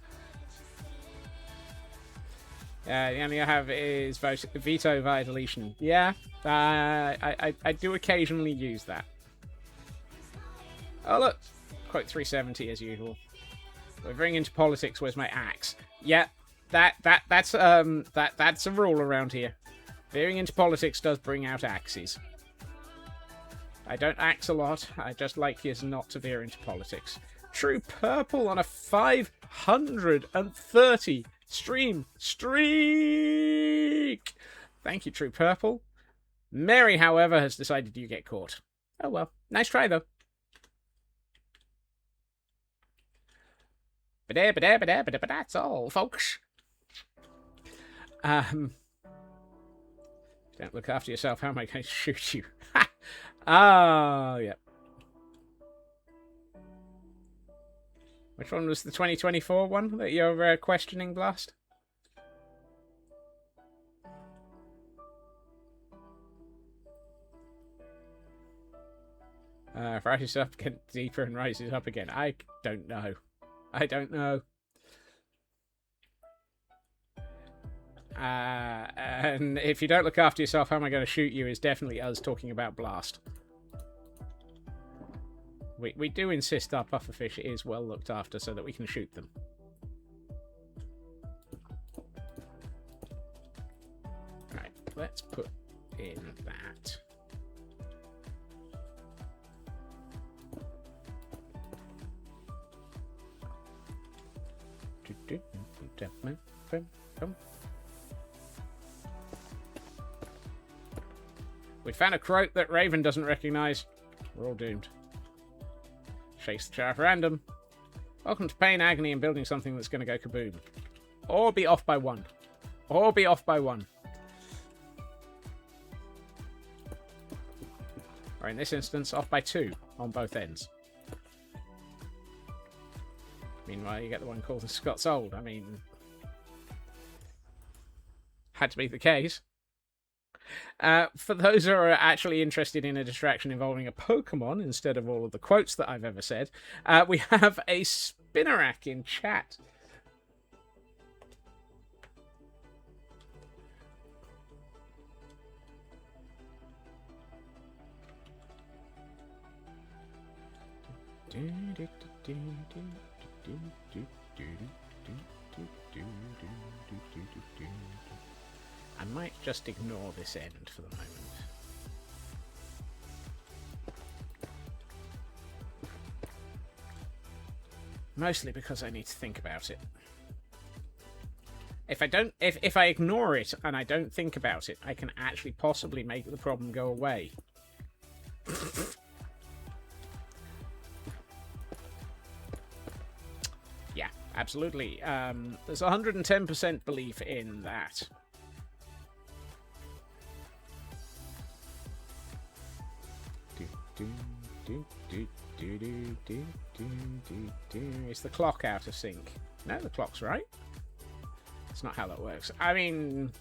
The only I have is veto via deletion. Yeah, I do occasionally use that. Oh look, quote 370 as usual. We're veering into politics. Where's my axe? Yeah, that's a rule around here. Veering into politics does bring out axes. I don't axe a lot. I just like you not to veer into politics. True Purple on a 530 stream streak. Thank you, True Purple. Mary, however, has decided you get caught. Oh well, nice try though. But that's all, folks. Don't look after yourself. How am I going to shoot you? Oh, yeah. Which one was the 2024 one that you're questioning, Blast? Rises up again deeper and rises up again. I don't know. I don't know. And if you don't look after yourself, how am I going to shoot you is definitely us talking about Blast. We do insist our pufferfish is well looked after so that we can shoot them. Right, let's put in that. We found a quote that Raven doesn't recognise. We're all doomed. Chase the chaff random. Welcome to pain, agony, and building something that's going to go kaboom. Or be off by one. Or be off by one. Or in this instance, off by two on both ends. Meanwhile, you get the one called the Scots Old. I mean, had to be the case. For those who are actually interested in a distraction involving a Pokemon instead of all of the quotes that I've ever said, we have a Spinnerack in chat. I might just ignore this end for the moment. Mostly because I need to think about it. If I ignore it and I don't think about it, I can actually possibly make the problem go away. Yeah, absolutely. There's 110% belief in that. Is the clock out of sync? No, the clock's right. That's not how that works. I mean,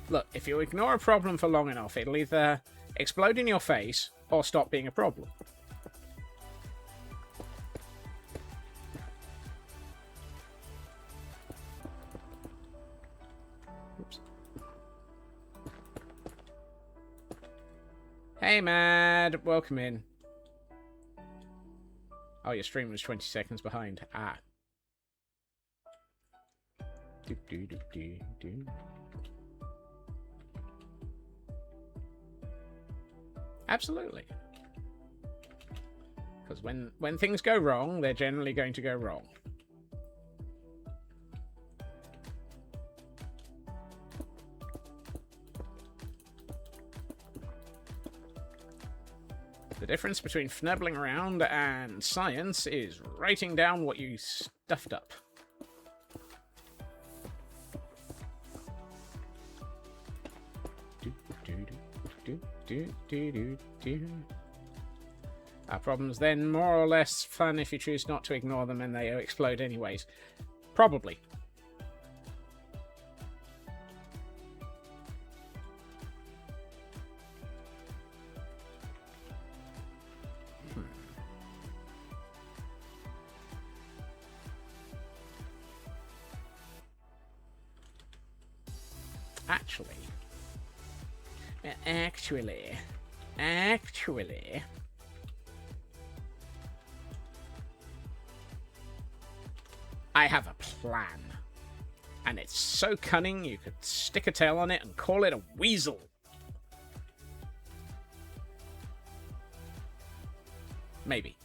look, if you ignore a problem for long enough, it'll either explode in your face or stop being a problem. Oops. Hey, Mad. Welcome in. Oh, your stream was 20 seconds behind. Ah. Absolutely. Because when things go wrong, they're generally going to go wrong. The difference between fnubbling around and science is writing down what you stuffed up. Our problems then more or less fun if you choose not to ignore them and they explode anyways. Probably. Actually, I have a plan. And it's so cunning you could stick a tail on it and call it a weasel. Maybe.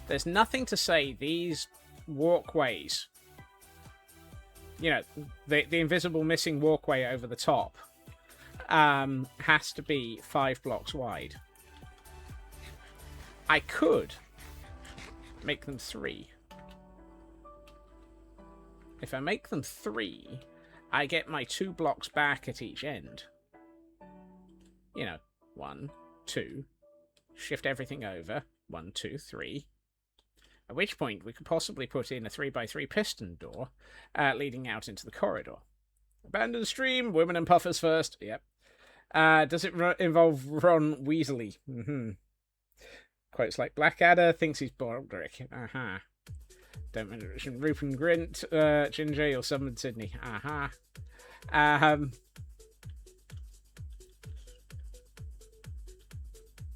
There's nothing to say these walkways, you know, the invisible missing walkway over the top, has to be 5 blocks wide. I could make them 3. If I make them 3, I get my 2 blocks back at each end. You know, 1, 2, shift everything over, 1, 2, 3. At which point we could possibly put in a 3x3 piston door leading out into the corridor. Abandoned stream, women and puffers first. Yep. Does it involve Ron Weasley? Quotes like Blackadder thinks he's Baldric. Don't mention Rupert Grint, Ginger, you'll summon Sydney.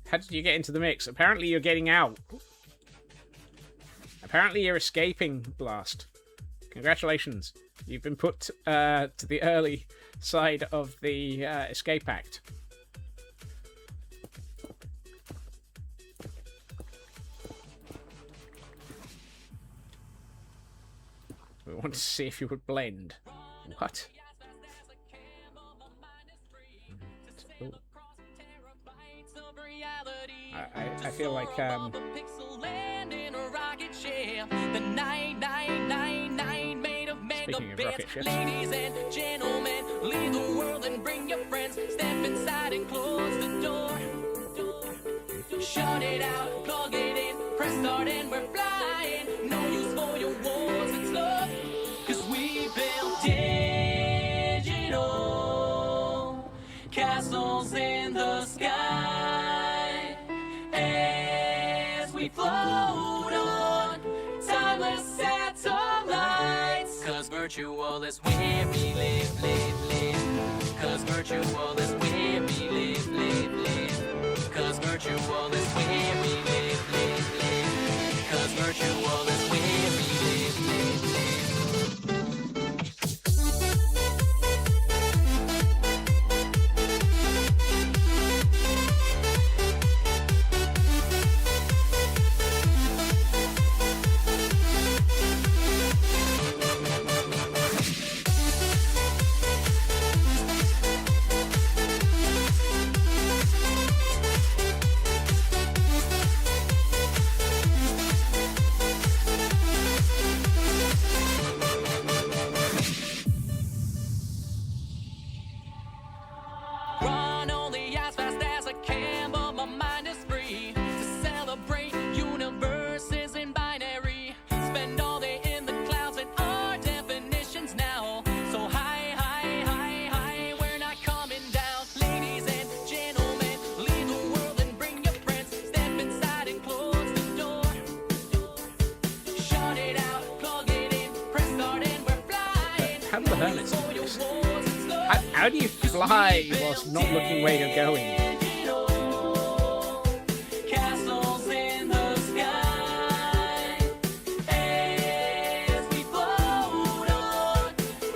How did you get into the mix? Apparently you're getting out. Apparently you're escaping, Blast. Congratulations. You've been put to the early side of the Escape Act. We want to see if you would blend. What? Ooh. I feel like speaking of rocket ships, ladies and gentlemen, leave the world and bring your friends. Step inside and close the door. Shut it out, plug it in, press start and we're flying. No use for your walls and stuff, 'cause we built digital castles in the sky as we float on timeless satellites. 'Cause virtual is where we live, live, live. 'Cause virtual is where we live, live, live. 'Cause virtual is where we live, live, live. 'Cause virtual is where we live, live, live. How do you fly whilst not looking where you're going? Castles in the sky as we float on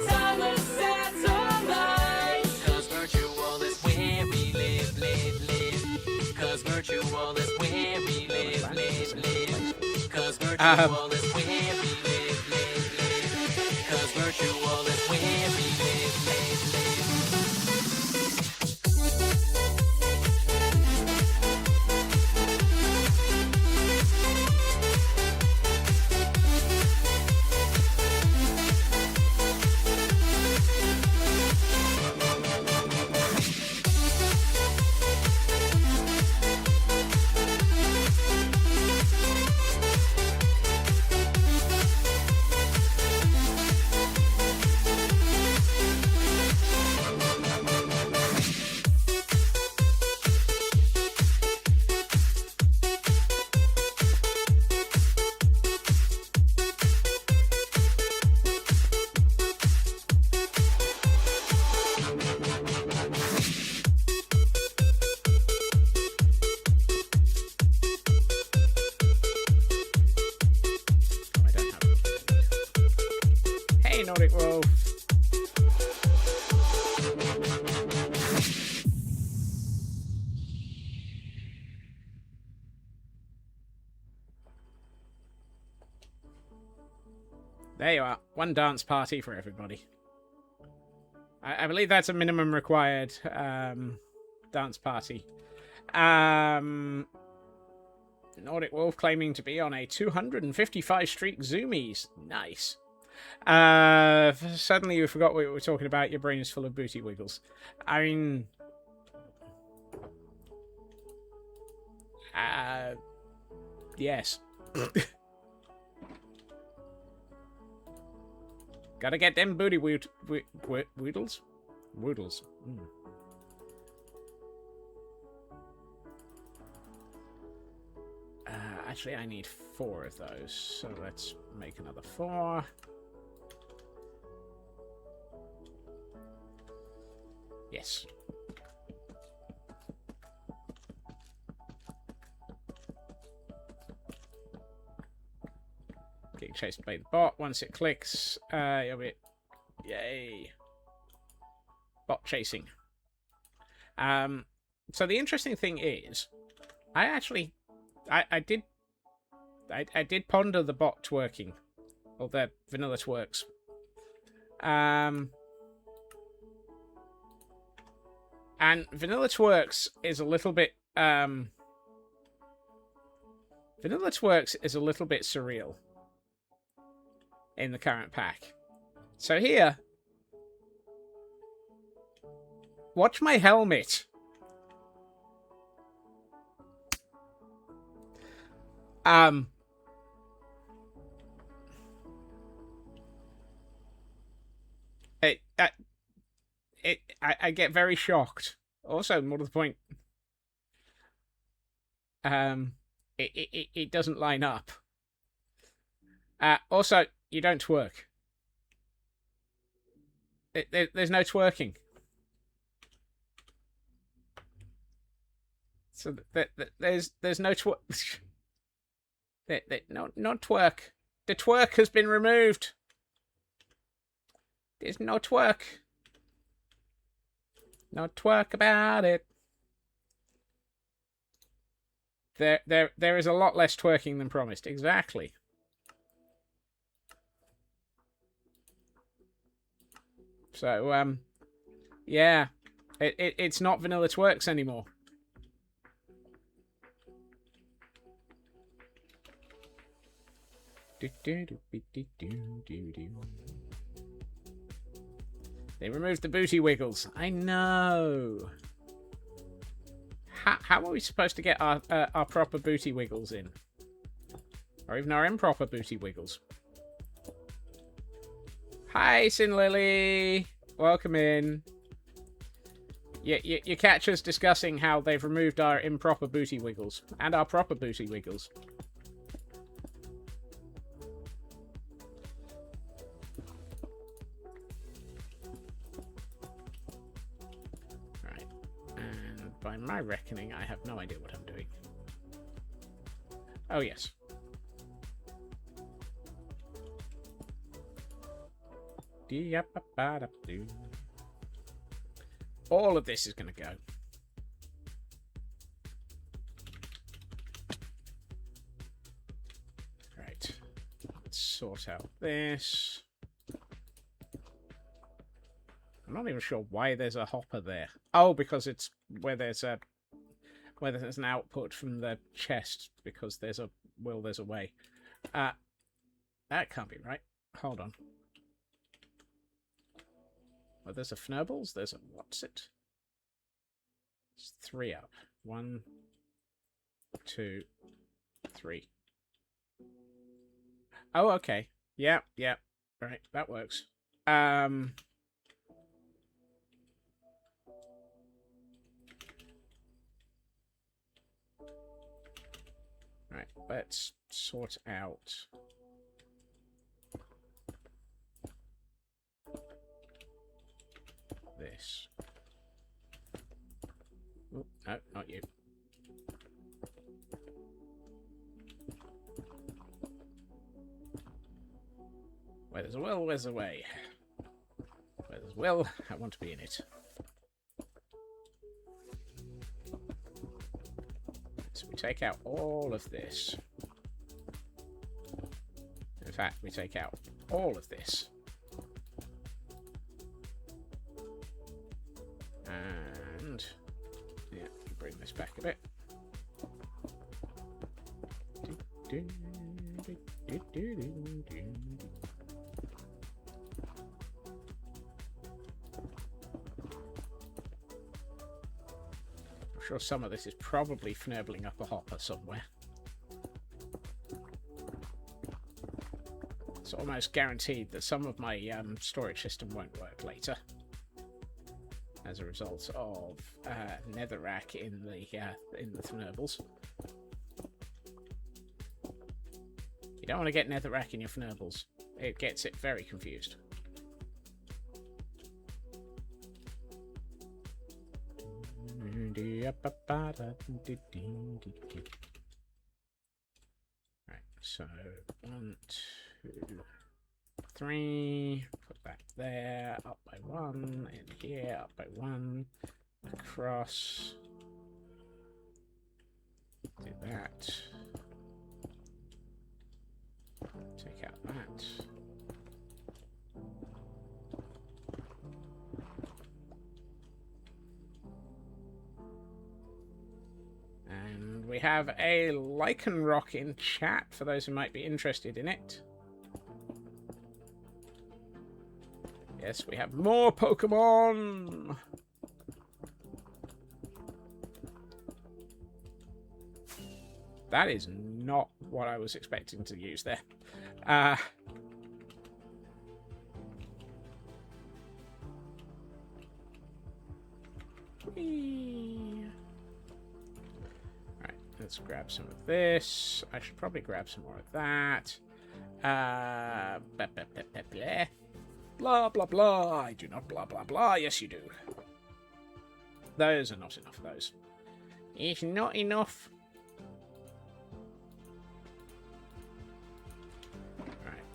timeless satellites. 'Cause virtual is where we live, live, live. 'Cause virtual is where we live, live, live. 'Cause virtual is where we live, live, live. 'Cause virtual is where we live, live, live. Nordic Wolf. There you are. One dance party for everybody. I believe that's a minimum required dance party. Nordic Wolf claiming to be on a 255 streak zoomies. Nice. Suddenly you forgot what we were talking about. Your brain is full of booty wiggles. I mean, yes. Gotta get them booty woodles. Woodles. Mm. Actually, I need 4 of those, so let's make another 4. Yes. being chased by the bot. Once it clicks, you'll be... Yay. Bot chasing. So the interesting thing is, I did ponder the bot twerking, or the vanilla twerks. And vanilla twerks is a little bit surreal in the current pack. So here, watch my helmet. I get very shocked. Also, more to the point, it doesn't line up. Also, you don't twerk. There's no twerking. So there's no twerk. No twerk. The twerk has been removed. There's no twerk. No twerk about it. There is a lot less twerking than promised. Exactly. So, yeah. It's not vanilla twerks anymore. They removed the booty wiggles. I know. How are we supposed to get our proper booty wiggles in? Or even our improper booty wiggles? Hi, Sin Lily. Welcome in. You catch us discussing how they've removed our improper booty wiggles. And our proper booty wiggles. By my reckoning, I have no idea what I'm doing. Oh, yes. All of this is going to go. Right. Let's sort out this. I'm not even sure why there's a hopper there. Oh, because it's where there's an output from the chest, because there's a will, there's a way. That can't be right. Hold on. Oh, there's a Fnurbles. There's a what's it? It's 3 up. 1, 2, 3. Oh, okay. Yeah. Right, that works. Right, let's sort out this. Oh, no, not you. Where there's a will, there's a way. Where there's a will, I want to be in it. So we take out all of this. In fact, we take out all of this. And yeah, bring this back a bit. I'm sure some of this is probably fnurbling up a hopper somewhere. It's almost guaranteed that some of my storage system won't work later as a result of netherrack in the Fnurbles. You don't want to get netherrack in your Fnurbles. It gets it very confused. Right, so 1, 2, 3. Put that there. Up by 1. In here. Up by 1. Across. Do that. Take out that. And we have a lichen rock in chat for those who might be interested in it. Yes, we have more Pokemon! That is not what I was expecting to use there. Right, let's grab some of this. I should probably grab some more of that. Blah, blah, blah. I do not blah, blah, blah. Yes, you do. Those are not enough of those. It's not enough.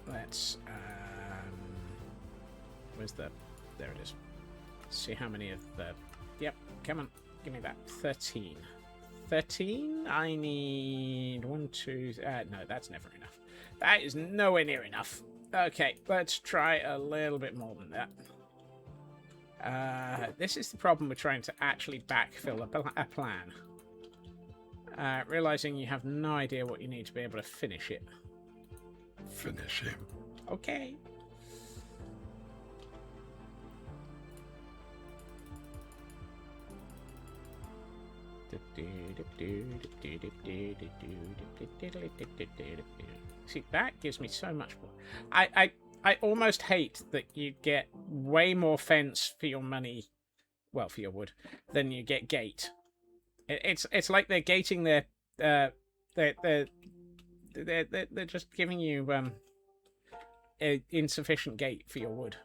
Let's, where's the, there it is. See how many of the, yep, come on, give me that, 13. 13? I need 1, 2, no, that's never enough. That is nowhere near enough. Okay, let's try a little bit more than that. This is the problem with trying to actually backfill a plan. Realizing you have no idea what you need to be able to finish it. Finish him. Okay. See, that gives me so much more. I almost hate that you get way more fence for your money, well, for your wood, than you get gate. It's like they're gating their they're just giving you an insufficient gate for your wood.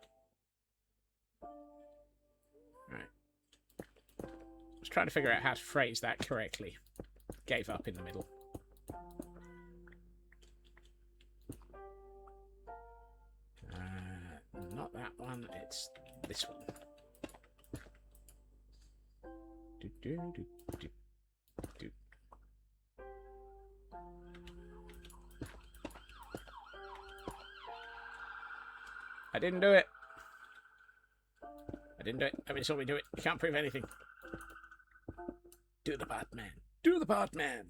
Right. I was trying to figure out how to phrase that correctly. Gave up in the middle. Not that one, it's this one. I didn't do it. I didn't do it. Nobody saw me do it. You can't prove anything. Do the part, man. Do the part, man.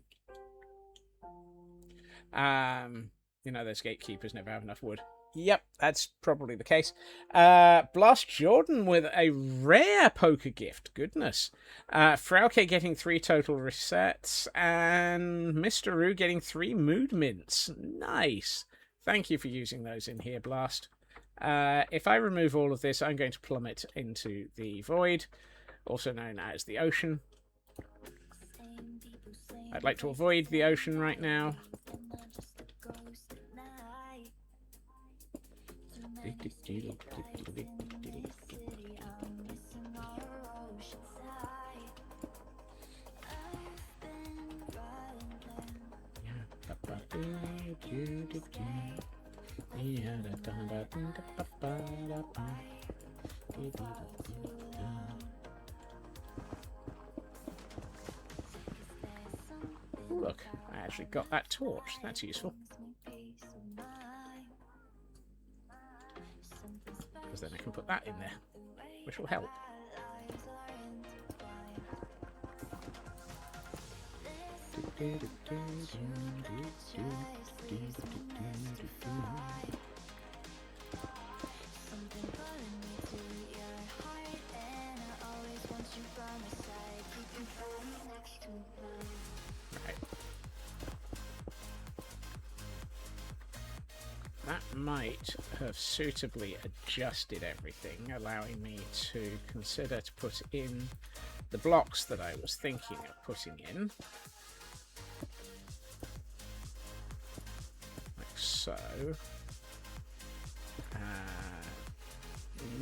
You know, those gatekeepers never have enough wood. Yep, that's probably the case. Blast Jordan with a rare poker gift. Goodness. Frauke getting 3 total resets. And Mr. Roo getting 3 mood mints. Nice. Thank you for using those in here, Blast. If I remove all of this, I'm going to plummet into the void, also known as the ocean. I'd like to avoid the ocean right now. Look, I actually got that torch. That's useful. Because then I can put that in there, which will help. Right. That might have suitably adjusted everything, allowing me to consider to put in the blocks that I was thinking of putting in. Like so.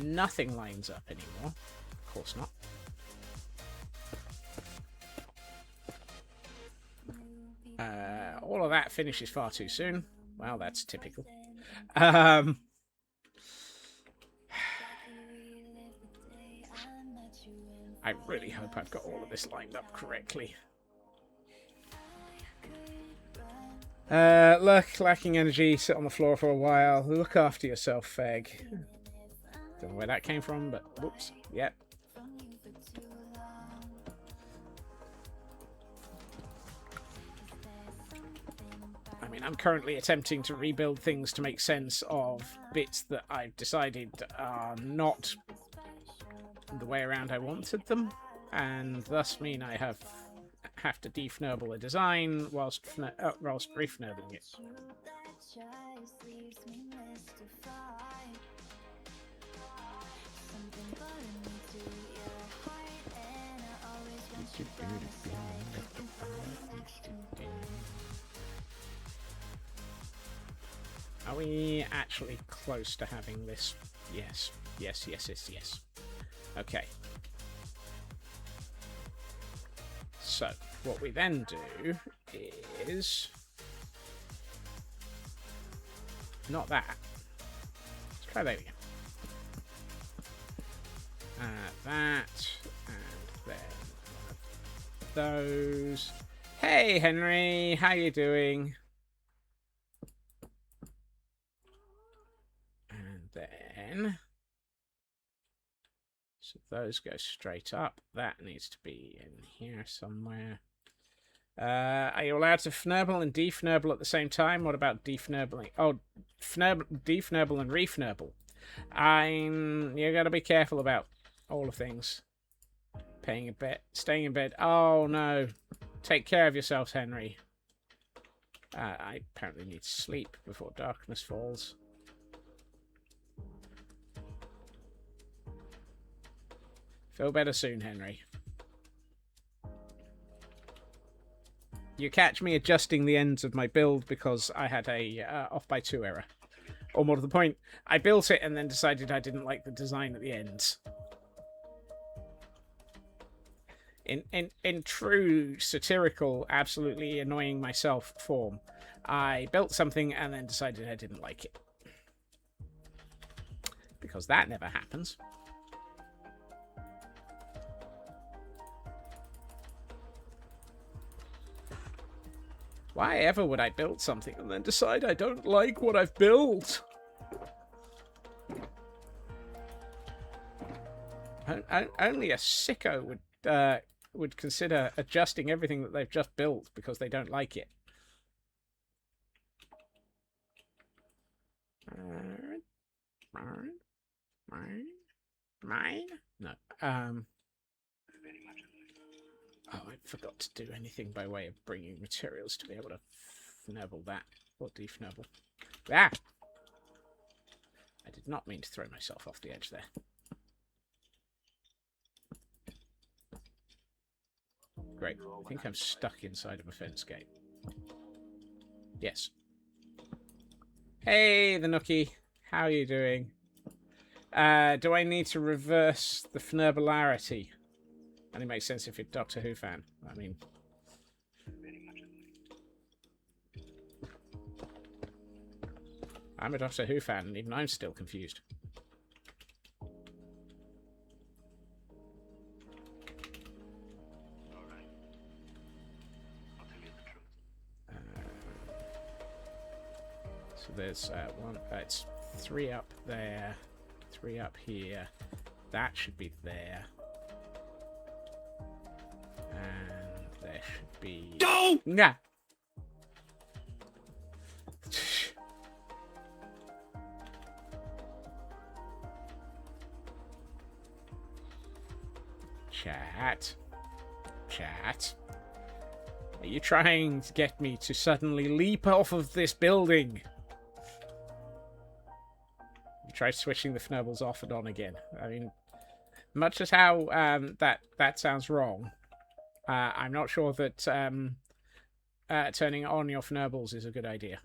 Nothing lines up anymore. Of course not. All of that finishes far too soon. Well, that's typical. Um, I really hope I've got all of this lined up correctly. Look, lacking energy, sit on the floor for a while. Look after yourself, Feg. Don't know where that came from, but whoops. Yep. I mean, I'm currently attempting to rebuild things to make sense of bits that I've decided are not the way around I wanted them, and thus mean I have to defnurble a design whilst refnurbling it. Are we actually close to having this? Yes. Yes, yes, yes, yes. Okay. So, what we then do is... Not that. Let's try that again. That, and then those. Hey, Henry, how you doing? And then... So those go straight up. That needs to be in here somewhere. Are you allowed to fnurble and defnurble at the same time? What about defnurbling? Oh, defnurble and refnurble. You gotta be careful about all of things. Staying in bed. Oh no. Take care of yourselves, Henry. I apparently need sleep before darkness falls. Feel better soon, Henry. You catch me adjusting the ends of my build because I had a off by 2 error. Or more to the point, I built it and then decided I didn't like the design at the ends. In true satirical, absolutely annoying myself form, I built something and then decided I didn't like it. Because that never happens. Why ever would I build something and then decide I don't like what I've built? Only a sicko would consider adjusting everything that they've just built because they don't like it. Mine? No. Oh, I forgot to do anything by way of bringing materials to be able to fnurble that. Or defnurble. Ah! I did not mean to throw myself off the edge there. Great. I think I'm stuck inside of a fence gate. Yes. Hey, the Nookie. How are you doing? Do I need to reverse the fnurbularity? And it makes sense if you're a Doctor Who fan. I mean... I'm a Doctor Who fan, and even I'm still confused. So there's one... it's 3 up there, 3 up here. That should be there. And there should be... No! Nah! Chat. Are you trying to get me to suddenly leap off of this building? You try switching the fnurbles off and on again. I mean, much as how that sounds wrong, I'm not sure that turning on your fnurbles is a good idea.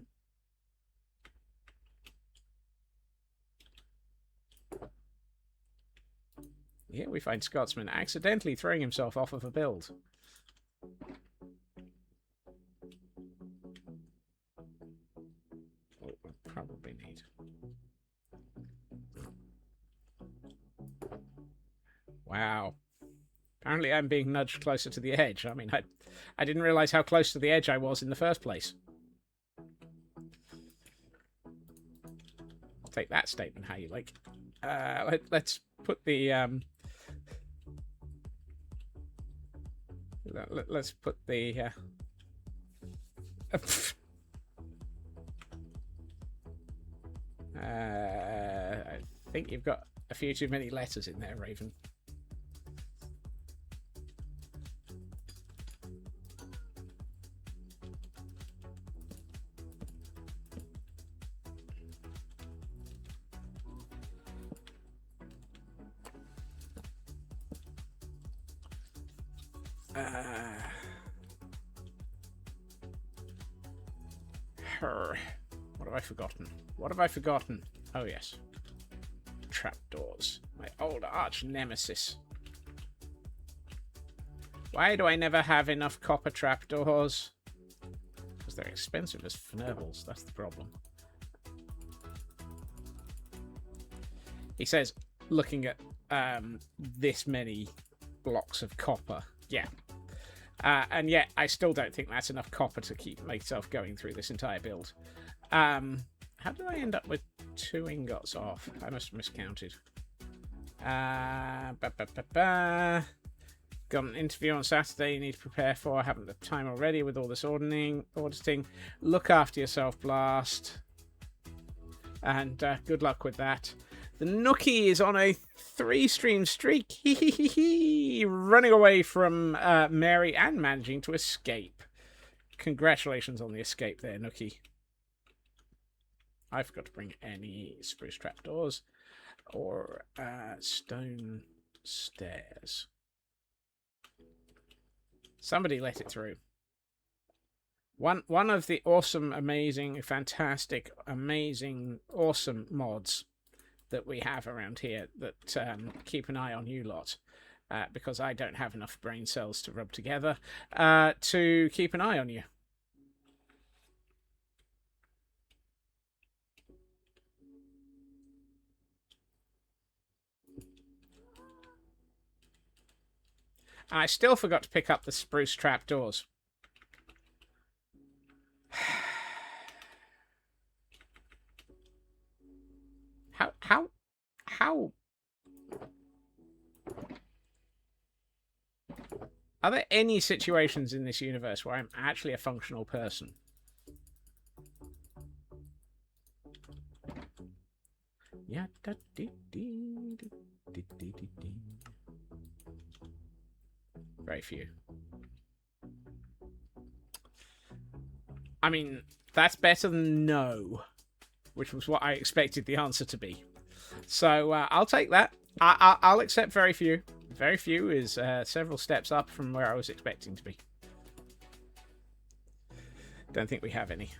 Here we find Scotsman accidentally throwing himself off of a build. What we'll probably need. Wow. Apparently I'm being nudged closer to the edge. I mean, I didn't realise how close to the edge I was in the first place. I'll take that statement how you like. Let's put the... let's put the... I think you've got a few too many letters in there, Raven. What have I forgotten? What have I forgotten? Oh, yes. Trapdoors. My old arch nemesis. Why do I never have enough copper trapdoors? Because they're expensive as fnurbles. That's the problem. He says, looking at this many blocks of copper. Yeah. And yet, I still don't think that's enough copper to keep myself going through this entire build. How did I end up with 2 ingots off? I must have miscounted. Got an interview on Saturday you need to prepare for. I haven't the time already with all this auditing. Look after yourself, Blast. And good luck with that. The Nookie is on a 3-stream streak. Running away from Mary and managing to escape. Congratulations on the escape there, Nookie. I forgot to bring any spruce trapdoors or stone stairs. Somebody let it through. One of the awesome, amazing, fantastic, amazing, awesome mods that we have around here that keep an eye on you lot, because I don't have enough brain cells to rub together to keep an eye on you. I still forgot to pick up the spruce trapdoors. How? Are there any situations in this universe where I'm actually a functional person? Yeah. Very few. I mean, that's better than no, which was what I expected the answer to be. So I'll take that. I'll accept very few. Very few is several steps up from where I was expecting to be. Don't think we have any.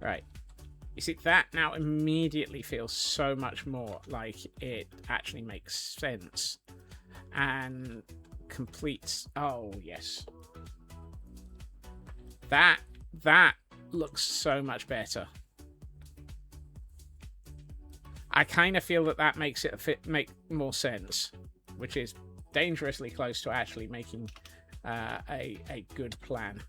Right. You see, that now immediately feels so much more like it actually makes sense and completes. Oh, yes. That looks so much better. I kind of feel that makes it make more sense, which is dangerously close to actually making a good plan.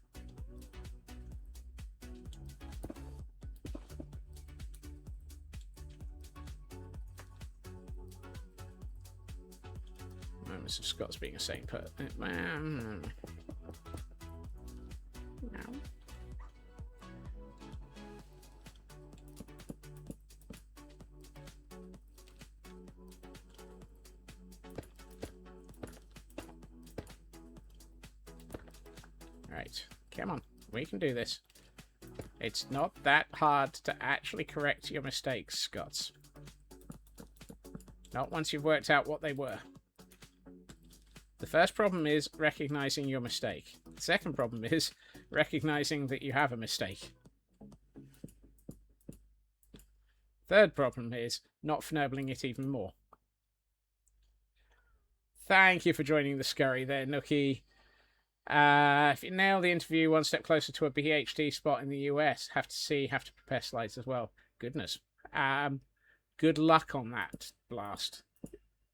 Moments of Scott's being a sane person. No. Right, come on, we can do this. It's not that hard to actually correct your mistakes, Scots. Not once you've worked out what they were. The first problem is recognizing your mistake. The second problem is recognizing that you have a mistake. Third problem is not fnurbling it even more. Thank you for joining the scurry there, Nookie. If you nail the interview one step closer to a PhD spot in the US, have to prepare slides as well. Goodness. Good luck on that, Blast.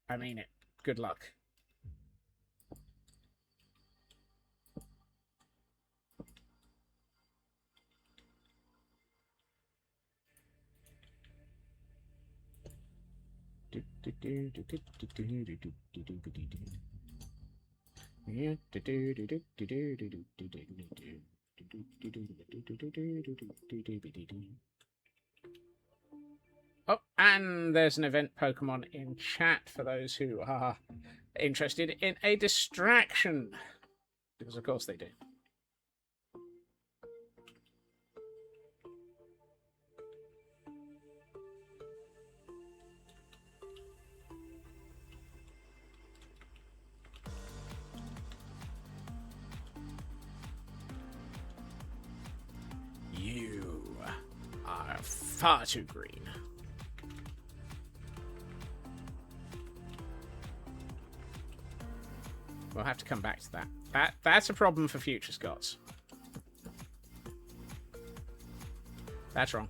I mean it. Good luck. Oh, and there's an event Pokemon in chat for those who are interested in a distraction. Because of course they do. You are far too green. We'll have to come back to that. That's a problem for future Scots. That's wrong.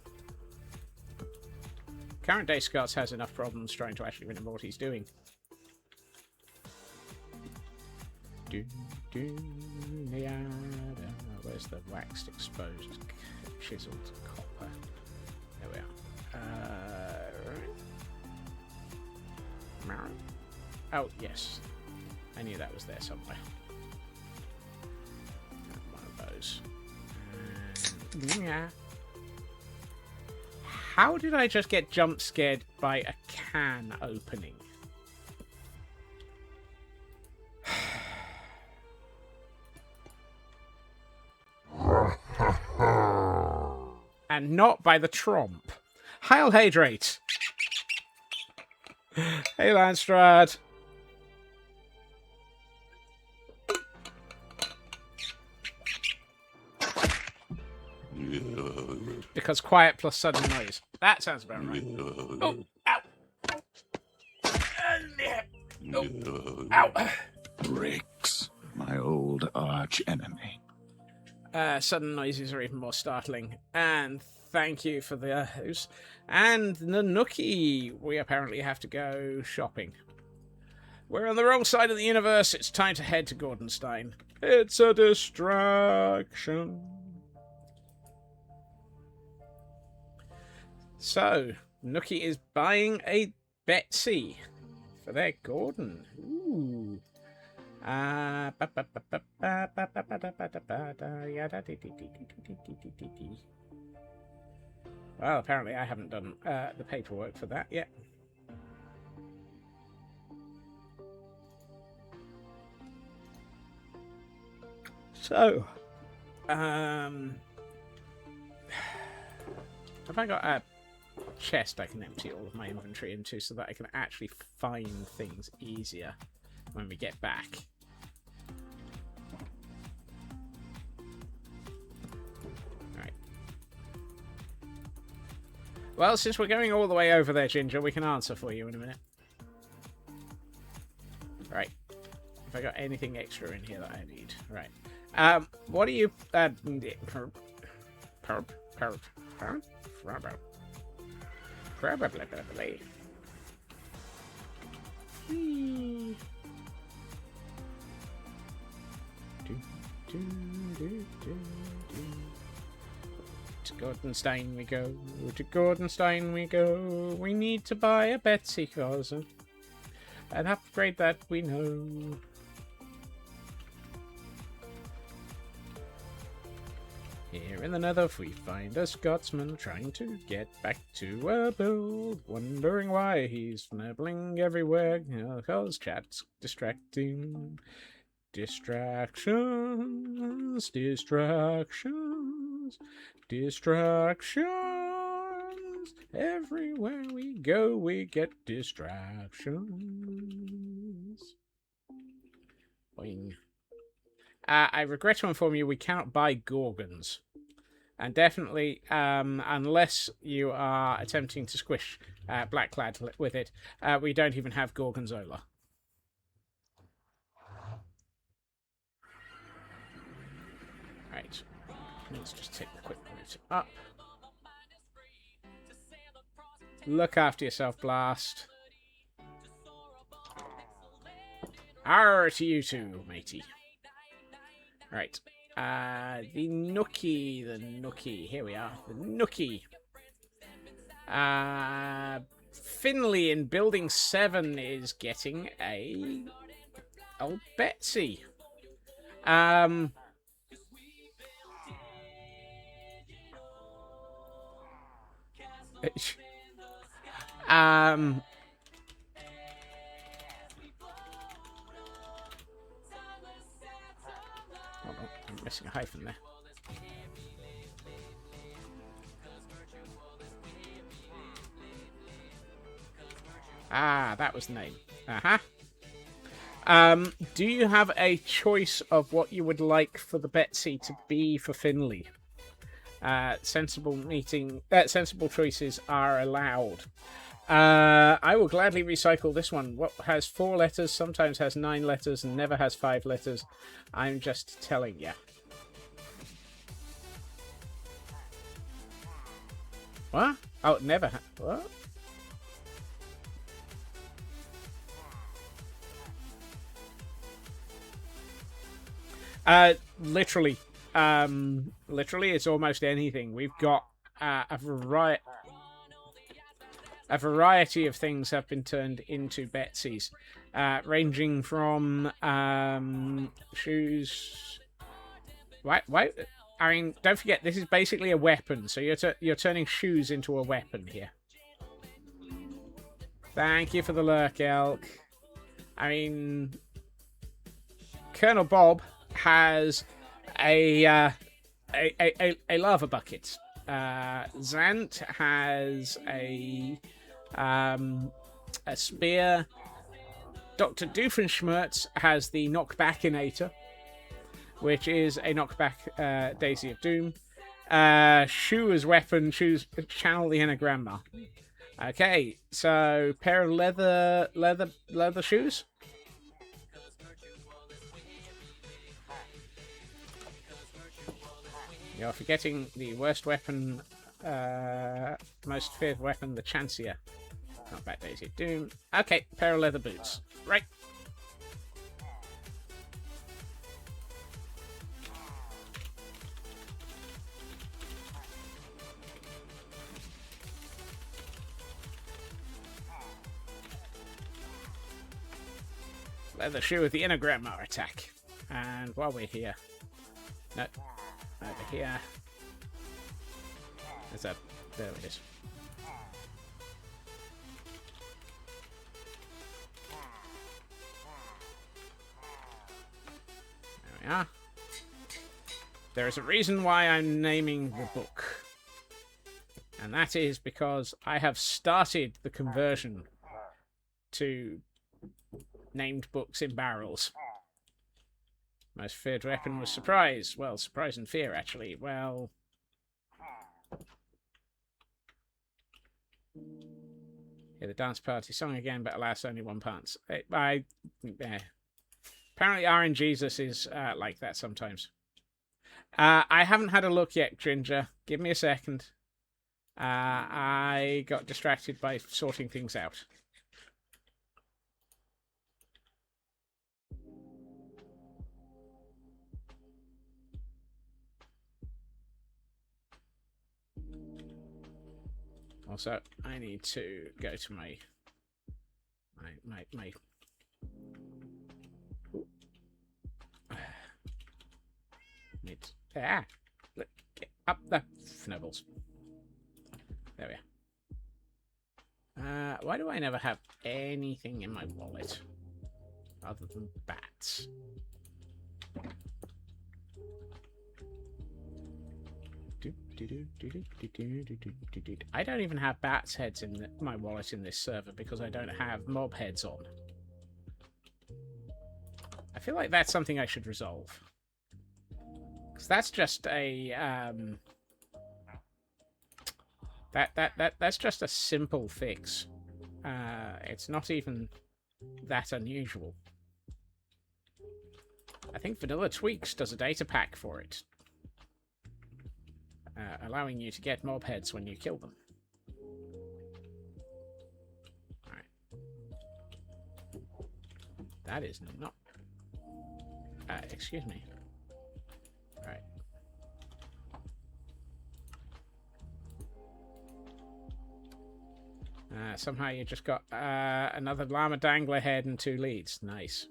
Current day Scots has enough problems trying to actually remember what he's doing. Where's the waxed, exposed, chiseled copper? There we are. Oh, yes. I knew that was there somewhere. One of those. Yeah. How did I just get jump scared by a can opening? And not by the tromp. Hail Hydrate! Hey Landstrad! Because quiet plus sudden noise. That sounds about right. Oh, ow! Oh, ow! Bricks, my old arch enemy. Sudden noises are even more startling. And thank you for those. And Nanuki, we apparently have to go shopping. We're on the wrong side of the universe. It's time to head to Gordonstein. It's a distraction. So, Nookie is buying a Betsy for their Gordon. Ooh. Well, apparently I haven't done the paperwork for that yet. So, have I got a chest I can empty all of my inventory into so that I can actually find things easier when we get back? Right. Well, since we're going all the way over there, Ginger, we can answer for you in a minute. Right. Have I got anything extra in here that I need? Right. What are you... Probably. To Gordonstein we go. To Gordonstein we go. We need to buy a Betsy cousin. An upgrade that we know. Here in the nether we find a Scotsman trying to get back to a build, wondering why he's nibbling everywhere, cause chat's distracting. Distractions, distractions, distractions. Everywhere we go we get distractions. Boing. I regret to inform you we cannot buy Gorgons. And definitely, unless you are attempting to squish Blackclad with it, we don't even have Gorgonzola. let's just take the quick route up. Look after yourself, Blast. Arr to you too, matey. Right. The Nookie. Here we are. The Nookie. Finley in Building 7 is getting a old Betsy. Hold on, I'm missing a hyphen there. That was the name. Do you have a choice of what you would like for the Betsy to be for Finley? Sensible choices are allowed. I will gladly recycle this one. What has 4 letters, sometimes has 9 letters, and never has 5 letters. I'm just telling ya. What? Oh, never what? Literally. Literally, it's almost anything. We've got a variety of things have been turned into Betsy's, ranging from shoes. Why? I mean, don't forget this is basically a weapon, so you're turning shoes into a weapon here. Thank you for the lurk, Elk. I mean, Colonel Bob has a lava bucket. Zant has a spear. Dr. Doofenshmirtz has the knockbackinator, which is a knockback Daisy of Doom. Shoe as weapon, channel the inner grandma. Okay, so pair of leather shoes. You're forgetting the worst weapon, most feared weapon, the Chancier. Not bad, Daisy of Doom. Okay, pair of leather boots. Right. Leather shoe with the inner grandma attack. And while we're here... No. Over here. There it is. There we are. There is a reason why I'm naming the book. And that is because I have started the conversion to named books in barrels. Most feared weapon was surprise. Well, surprise and fear, actually. Well... Hear the dance party song again, but alas, only one pants. Apparently RNGesus is like that sometimes. I haven't had a look yet, Ginger. Give me a second. I got distracted by sorting things out. Also, I need to go to my Look, get up the fnibbles. There we are. Why do I never have anything in my wallet other than bats? I don't even have bats' heads in my wallet in this server because I don't have mob heads on. I feel like that's something I should resolve. Because that's just a that's just a simple fix. It's not even that unusual. I think Vanilla Tweaks does a data pack for it. allowing you to get mob heads when you kill them. Alright. That is not... excuse me. Alright. Somehow you just got another llama dangler head and 2 leads. Nice.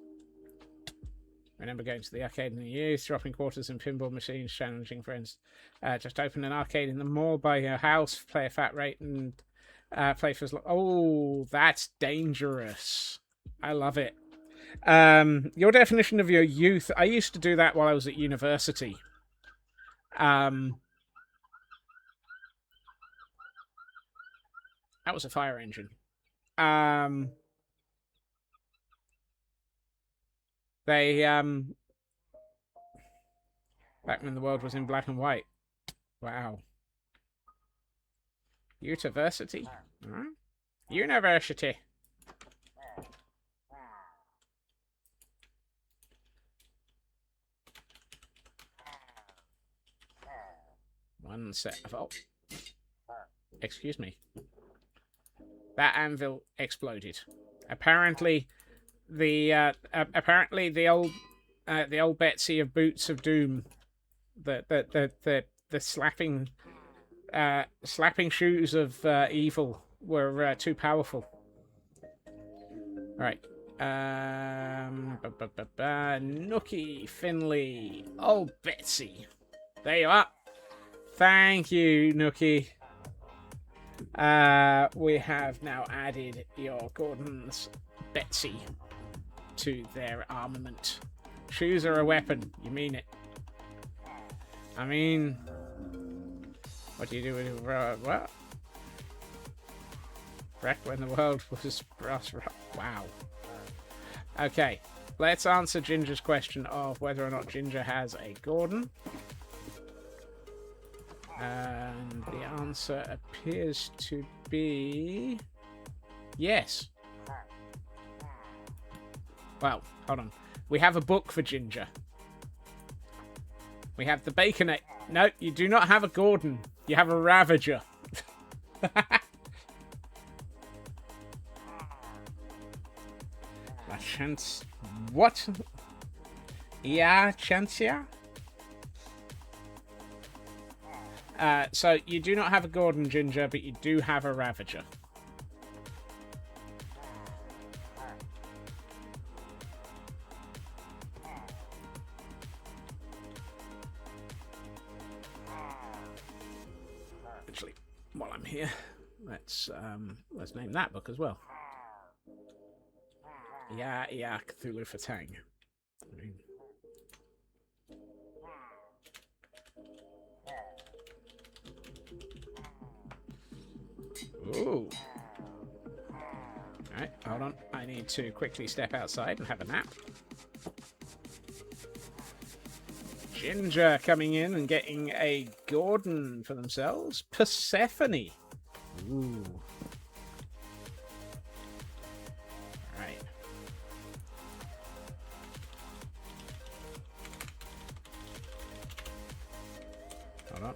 Remember going to the arcade in the youth, dropping quarters and pinball machines, challenging friends. Just open an arcade in the mall by your house, play a fat rate, and play for as long. Oh, that's dangerous. I love it. Your definition of your youth. I used to do that while I was at university. That was a fire engine. They, back when the world was in black and white. Wow. University? Huh? University. One set of... Oh. Excuse me. That anvil exploded. Apparently, the old Betsy of Boots of Doom, the slapping shoes of evil were too powerful. All right. Nookie, Finley, old Betsy. There you are. Thank you, Nookie. We have now added your Gordon's Betsy to their armament. Shoes are a weapon. You mean it? I mean, what do you do with what? Back when the world was brass. Wow. Okay, let's answer Ginger's question of whether or not Ginger has a Gordon. And the answer appears to be yes. Well, hold on. We have a book for Ginger. We have the Baconate. No, you do not have a Gordon. You have a Ravager. La chance. What? Yeah, Chancia? So you do not have a Gordon, Ginger, but you do have a Ravager. Actually, while I'm here, let's name that book as well. Yeah, Cthulhu for Tang. Ooh. Alright, hold on. I need to quickly step outside and have a nap. Ginger coming in and getting a Gordon for themselves. Persephone. Ooh. Alright. Hold on.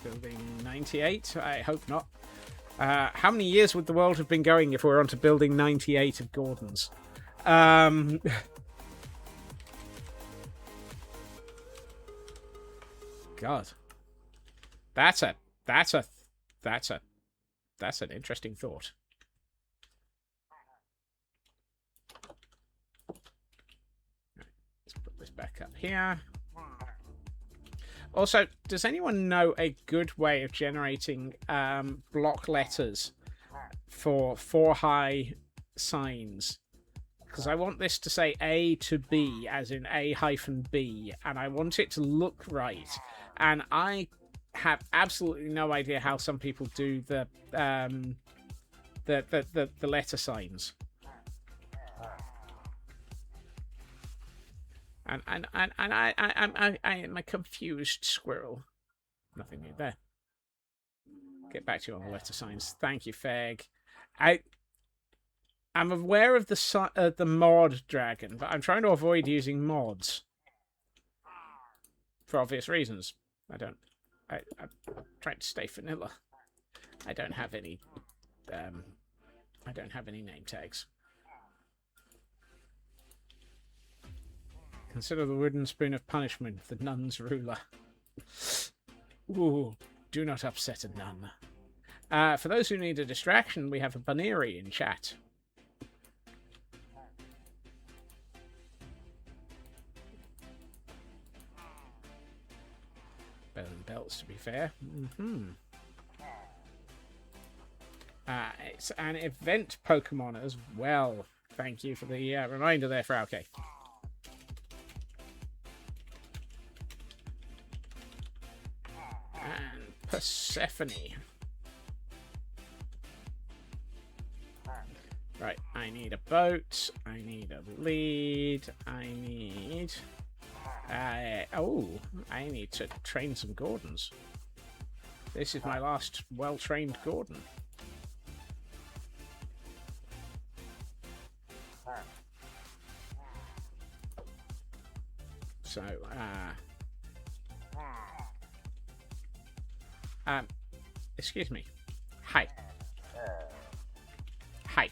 Building 98? I hope not. How many years would the world have been going if we were on to building 98 of Gordons? God. That's an interesting thought. Let's put this back up here. Also, does anyone know a good way of generating block letters for 4-high signs? Because I want this to say A to B, as in A-B, and I want it to look right. And I have absolutely no idea how some people do the letter signs. And I am a confused squirrel. Nothing new there. Get back to you on the letter signs. Thank you, Feg. I'm aware of the mod dragon, but I'm trying to avoid using mods For obvious reasons. I'm trying to stay vanilla. I don't have any name tags. Consider the wooden spoon of punishment, the nun's ruler. Ooh, do not upset a nun. For those who need a distraction, we have a Baneri in chat. Better than belts, to be fair. It's an event Pokemon as well. Thank you for the reminder there, Frauke. And Persephone. Right, I need a boat. I need a lead. I need... I need to train some Gordons. This is my last well-trained Gordon. So, excuse me. Hi. Hi.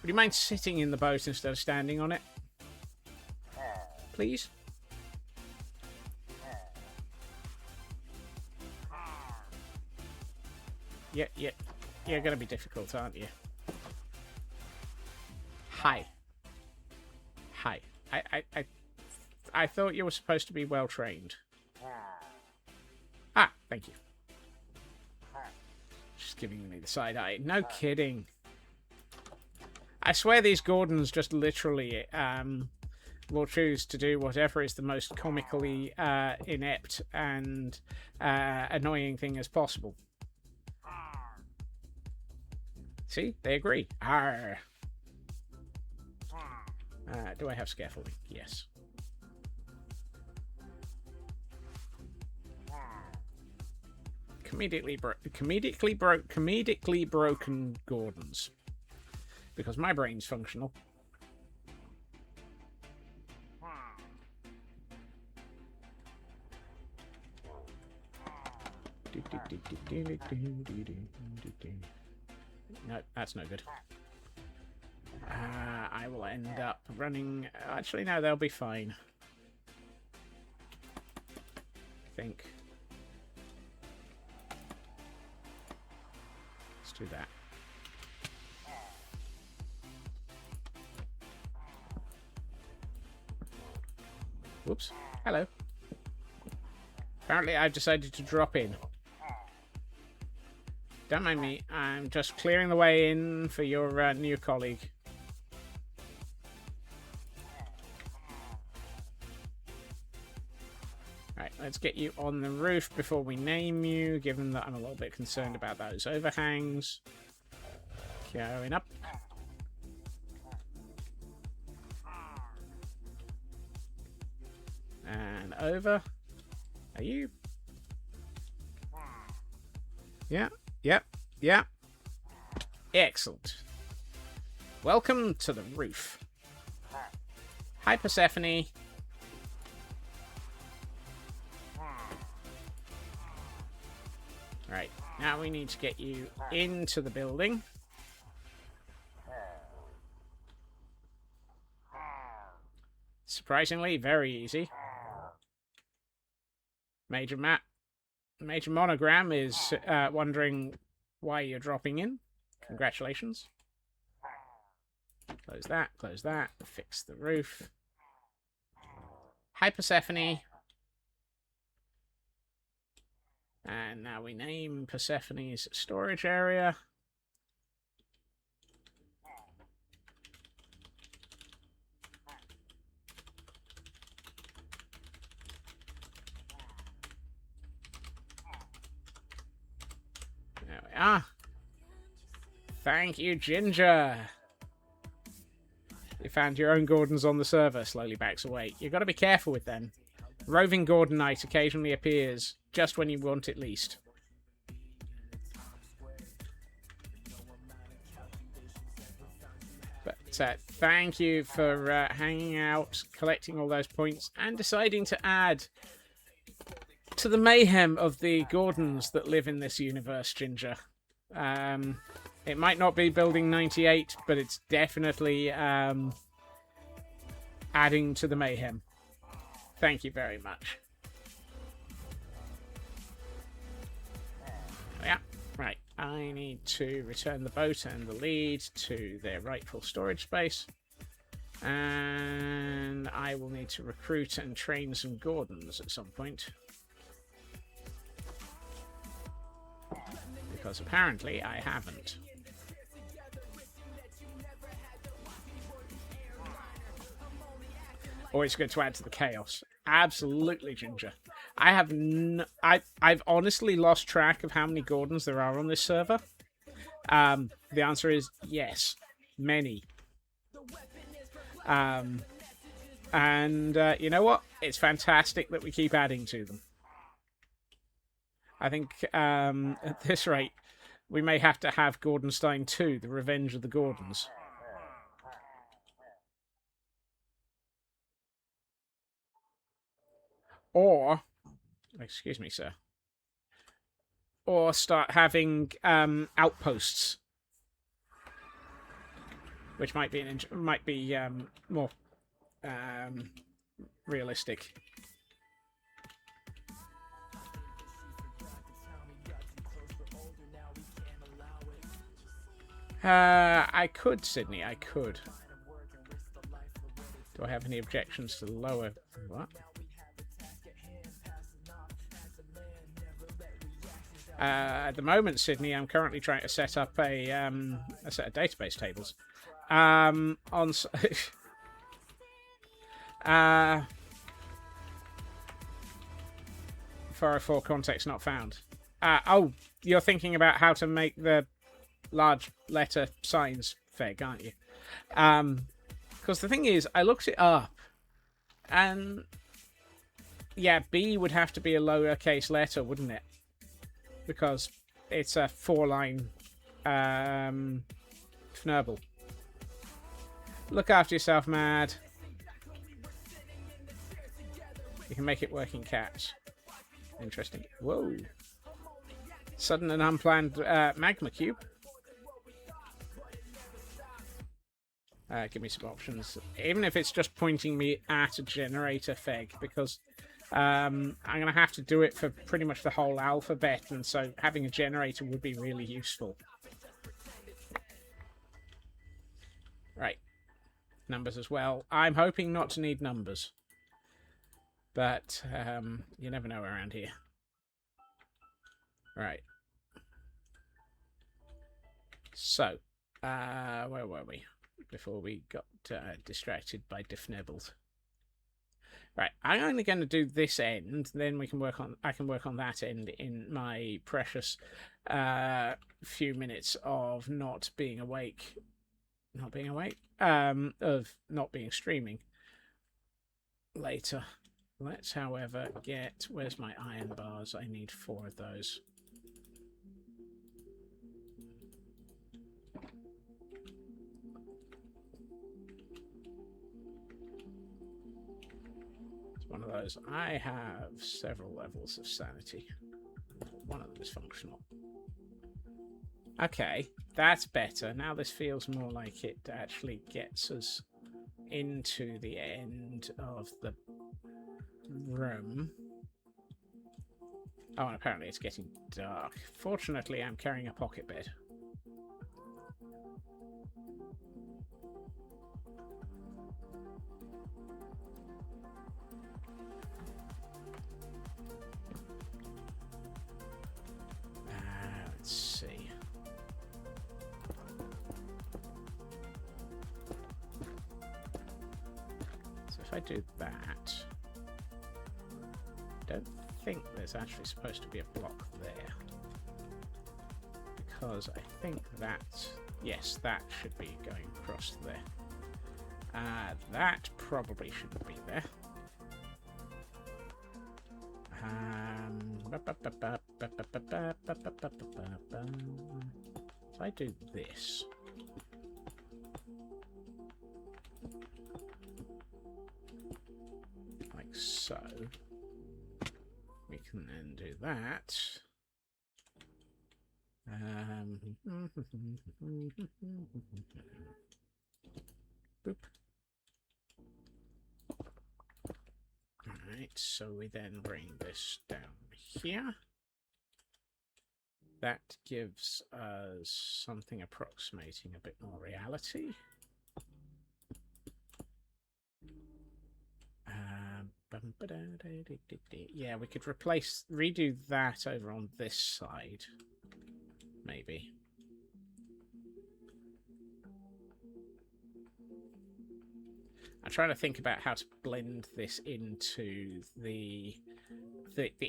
Would you mind sitting in the boat instead of standing on it? Please? Yeah, you're gonna be difficult, aren't you? Hi. Hi. I thought you were supposed to be well trained. Ah, thank you. Just giving me the side eye. No kidding. I swear these Gordons just literally will choose to do whatever is the most comically inept and annoying thing as possible. See? They agree. Arr. Do I have scaffolding? Yes. Comedically broken Gordons. Because my brain's functional. No, that's no good. I will end up running... Actually, no, they'll be fine. I think. Let's do that. Whoops. Hello. Apparently, I've decided to drop in. Don't mind me. I'm just clearing the way in for your new colleague. Right, let's get you on the roof before we name you, given that I'm a little bit concerned about those overhangs. Going up. And over. Are you? Yeah. Yeah. Excellent. Welcome to the roof. Hi, Persephone. Right, now we need to get you into the building. Surprisingly, very easy. Major Monogram is wondering why you're dropping in. Congratulations. Close that, fix the roof. Hi, Persephone. And now we name Persephone's storage area. There we are. Thank you, Ginger. You found your own Gordons on the server. Slowly backs away. You've got to be careful with them. Roving Gordonite occasionally appears just when you want it least. But So thank you for hanging out, collecting all those points, and deciding to add to the mayhem of the Gordons that live in this universe, Ginger. It might not be building 98, but it's definitely adding to the mayhem. Thank you very much. Yeah, right. I need to return the boat and the lead to their rightful storage space. And I will need to recruit and train some Gordons at some point. Because apparently I haven't. Always good to add to the chaos. Absolutely, Ginger. I have I've honestly lost track of how many Gordons there are on this server. The answer is yes, many. And you know what? It's fantastic that we keep adding to them. I think at this rate, we may have to have Gordonstein 2, The Revenge of the Gordons. Or, excuse me, sir. Or start having outposts, which might be more realistic. I could, Sydney. I could. Do I have any objections to lower? What? At the moment, Sydney, I'm currently trying to set up a set of database tables. On 404 context not found. Oh, you're thinking about how to make the large letter signs feg, aren't you? Because the thing is, I looked it up, and yeah, B would have to be a lowercase letter, wouldn't it? Because it's a 4-line Fnurble. Look after yourself, Mad. You can make it work in caps. Interesting. Whoa. Sudden and unplanned magma cube. Give me some options. Even if it's just pointing me at a generator feg, because I'm going to have to do it for pretty much the whole alphabet, and so having a generator would be really useful. Right. Numbers as well. I'm hoping not to need numbers. But you never know around here. Right. So, where were we? Before we got distracted by Diffnibbles. Right, I'm only going to do this end, then we can work on. I can work on that end in my precious few minutes of not being awake. Not being awake? Of not being streaming later. Let's, however, get. Where's my iron bars? I need 4 of those. One of those. I have several levels of sanity. One of them is functional. Okay, that's better. Now this feels more like it actually gets us into the end of the room. Oh, and apparently it's getting dark. Fortunately, I'm carrying a pocket bed. Let's see. So if I do that, I don't think there's actually supposed to be a block there. Because I think that, yes, that should be going across there. That probably shouldn't be there. If I do this, so we can then do that. Boop. Alright, so we then bring this down here. That gives us something approximating a bit more reality. Yeah, we could redo that over on this side, maybe. I'm trying to think about how to blend this into the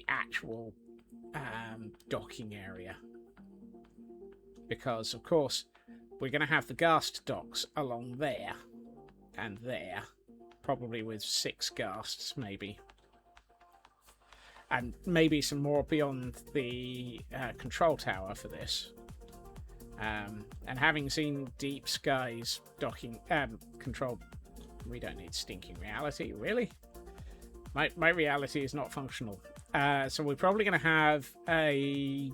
actual docking area, because of course we're going to have the ghast docks along there and there, probably with 6 ghasts maybe, and maybe some more beyond the control tower for this. And having seen Deep Sky's docking control, we don't need stinking reality, really. My reality is not functional. So we're probably going to have a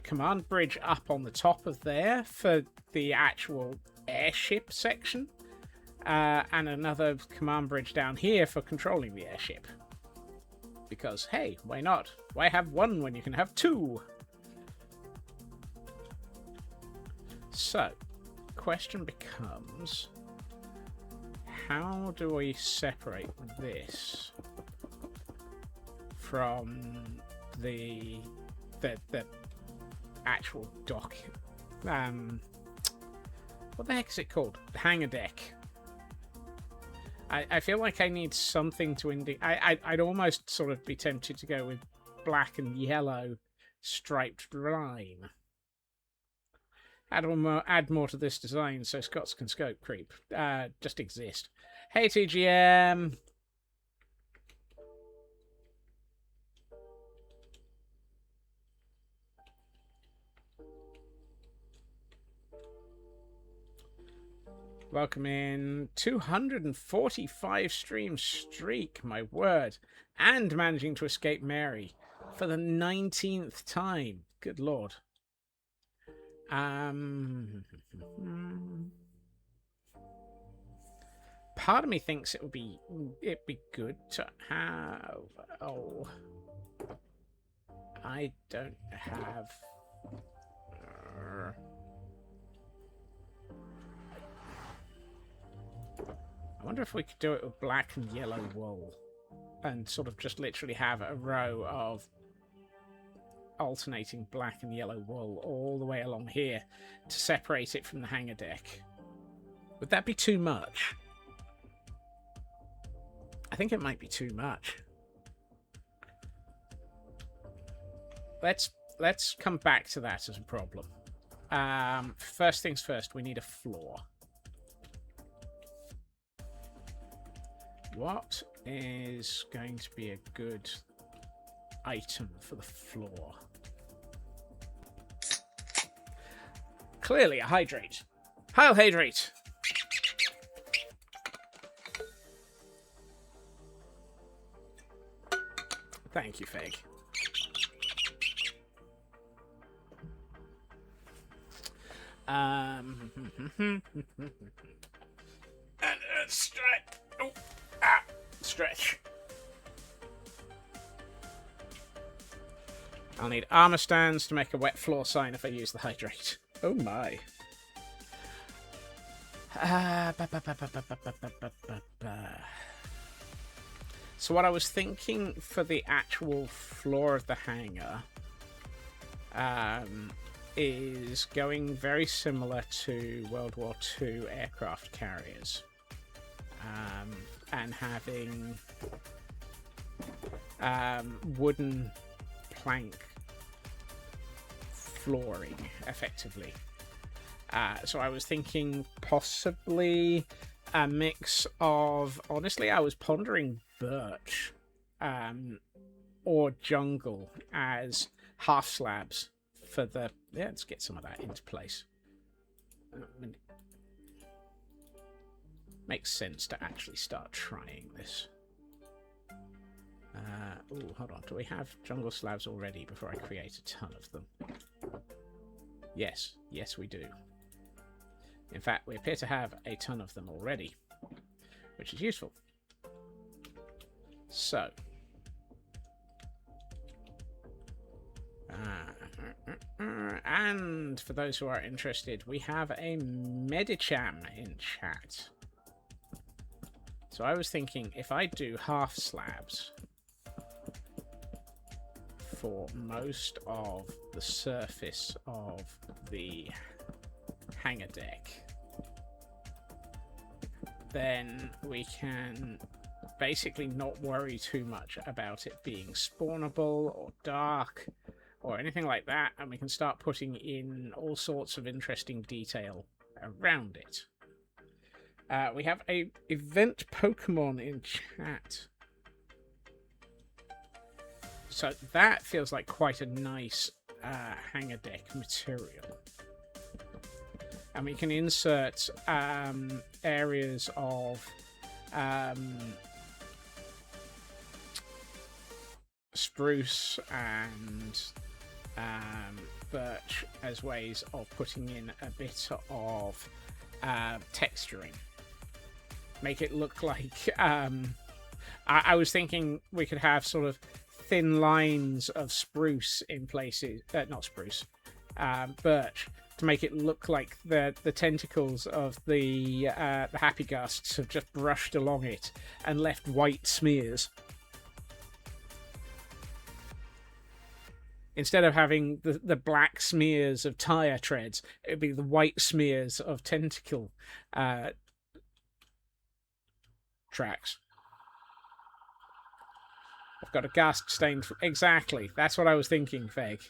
command bridge up on the top of there for the actual airship section, and another command bridge down here for controlling the airship. Because, hey, why not? Why have one when you can have 2? So, question becomes, how do we separate this from the actual dock? What the heck is it called? The hangar deck. I feel like I need something to indicate. I'd almost sort of be tempted to go with black and yellow striped line. Add more to this design so Scots can scope creep. Just exist. Hey TGM! Welcome in. 245 stream streak, my word. And managing to escape Mary for the 19th time. Good lord. Part of me thinks it'd be good to have. Oh, I don't have. I wonder if we could do it with black and yellow wool, and sort of just literally have a row of alternating black and yellow wool all the way along here to separate it from the hangar deck. Would that be too much? I think it might be too much. Let's come back to that as a problem. First things first, we need a floor. What is going to be a good item for the floor? Clearly a hydrate. Heil hydrate! Thank you, Feg. And stretch. Oh, stretch. I'll need armor stands to make a wet floor sign if I use the hydrate. Oh my. So what I was thinking for the actual floor of the hangar is going very similar to World War II aircraft carriers, and having wooden plank flooring, effectively. So I was thinking possibly a mix of, honestly, I was pondering birch or jungle as half slabs for the, yeah, let's get some of that into place. Makes sense to actually start trying this. Ooh, hold on. Do we have jungle slabs already before I create a ton of them? Yes. Yes, we do. In fact, we appear to have a ton of them already, which is useful. So. And for those who are interested, we have a Medicham in chat. So I was thinking if I do half slabs for most of the surface of the hangar deck, then we can basically not worry too much about it being spawnable or dark or anything like that, and we can start putting in all sorts of interesting detail around it. We have a event Pokemon in chat. So that feels like quite a nice hangar deck material. And we can insert areas of spruce and birch as ways of putting in a bit of texturing. Make it look like I was thinking we could have sort of thin lines of spruce in places, not spruce, birch, to make it look like the tentacles of the happy gusts have just brushed along it and left white smears. Instead of having the black smears of tire treads, it would be the white smears of tentacle tracks. I've got a gust stained. Exactly. That's what I was thinking, Feg.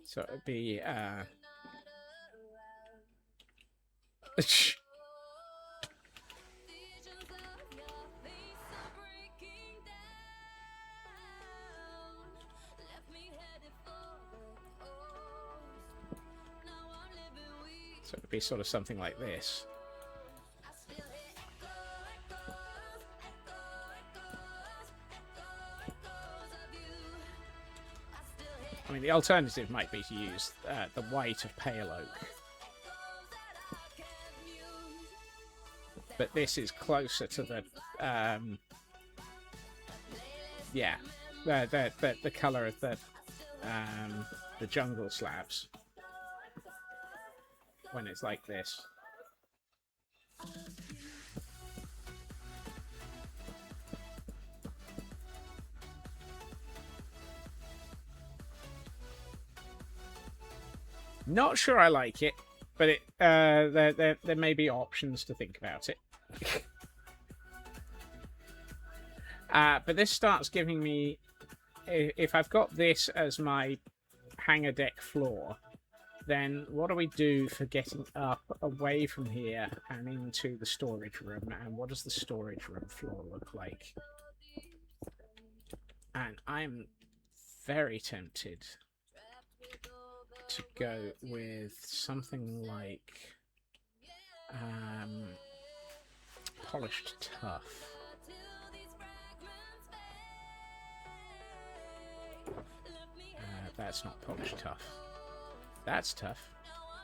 So it'd be so it'd be sort of something like this. I mean, the alternative might be to use the white of pale oak. But this is closer to the yeah, the colour of the jungle slabs when it's like this. Not sure I like it, but it there may be options to think about it. But this starts giving me, if I've got this as my hangar deck floor, then what do we do for getting up away from here and into the storage room? And what does the storage room floor look like? And I'm very tempted to go with something like polished tough. That's not polished tough. That's tough.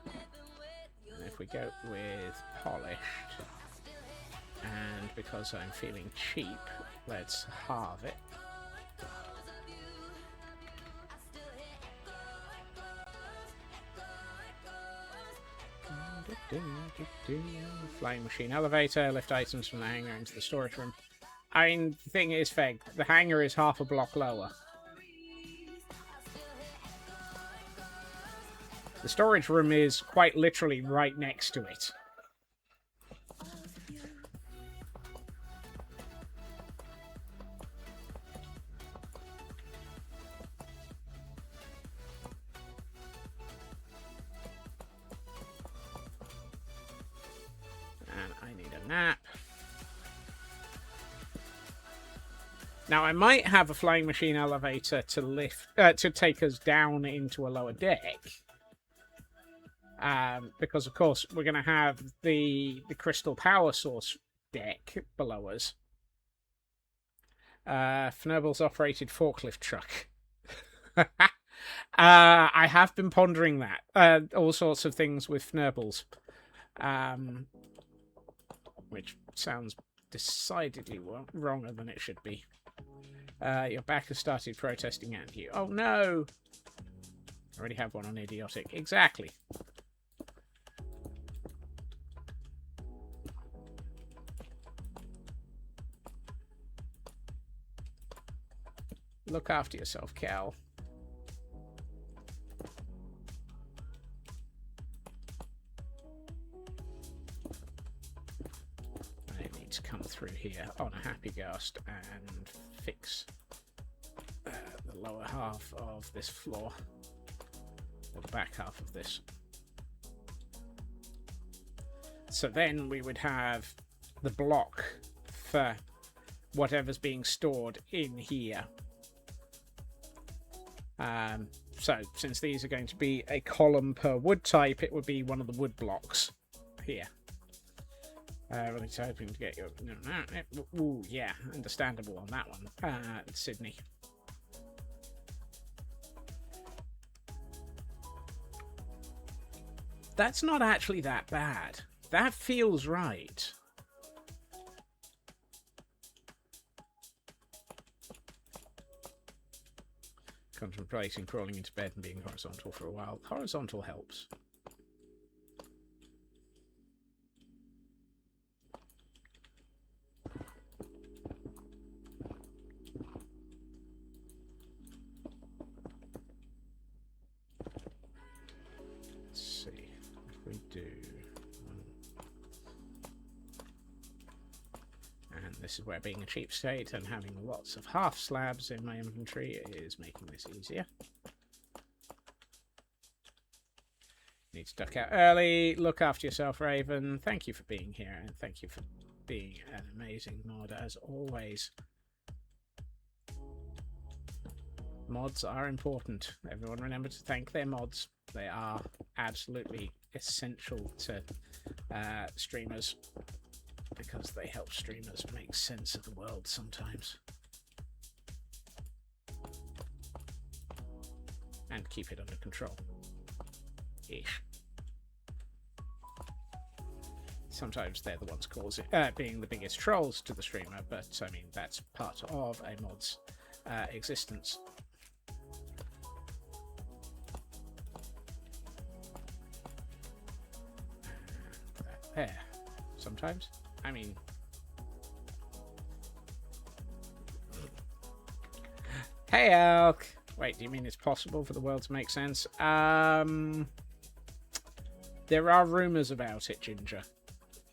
And if we go with polished, and because I'm feeling cheap, let's halve it. Flying machine elevator, lift items from the hangar into the storage room. I mean, the thing is, Feg, the hangar is half a block lower. The storage room is quite literally right next to it. And I need a nap. Now, I might have a flying machine elevator to lift, to take us down into a lower deck. Because, of course, we're going to have the crystal power source deck below us. Fnurbal's operated forklift truck. I have been pondering that. All sorts of things with Fnurbal's. Which sounds decidedly wronger than it should be. Your back has started protesting at you. Oh no! I already have one on idiotic. Exactly. Look after yourself, Cal. I need to come through here on a happy ghost and fix the lower half of this floor. Or the back half of this. So then we would have the block for whatever's being stored in here. So since these are going to be a column per wood type, it would be one of the wood blocks here. Really hoping to get your... Ooh, yeah, understandable on that one. Sydney. That's not actually that bad. That feels right. Contemplating crawling into bed and being horizontal for a while. Horizontal helps. Let's see if we do. And this is where being a cheapskate and having lots of half slabs in my inventory is making this easier. Need to duck out early. Look after yourself, Raven. Thank you for being here, and thank you for being an amazing mod as always. Mods are important. Everyone remember to thank their mods. They are absolutely essential to streamers, because they help streamers make sense of the world sometimes. And keep it under control. Ish. Sometimes they're the ones causing, being the biggest trolls to the streamer, but I mean, that's part of a mod's existence. There. Sometimes. I mean... Hey, Elk! Wait, do you mean it's possible for the world to make sense? There are rumours about it, Ginger.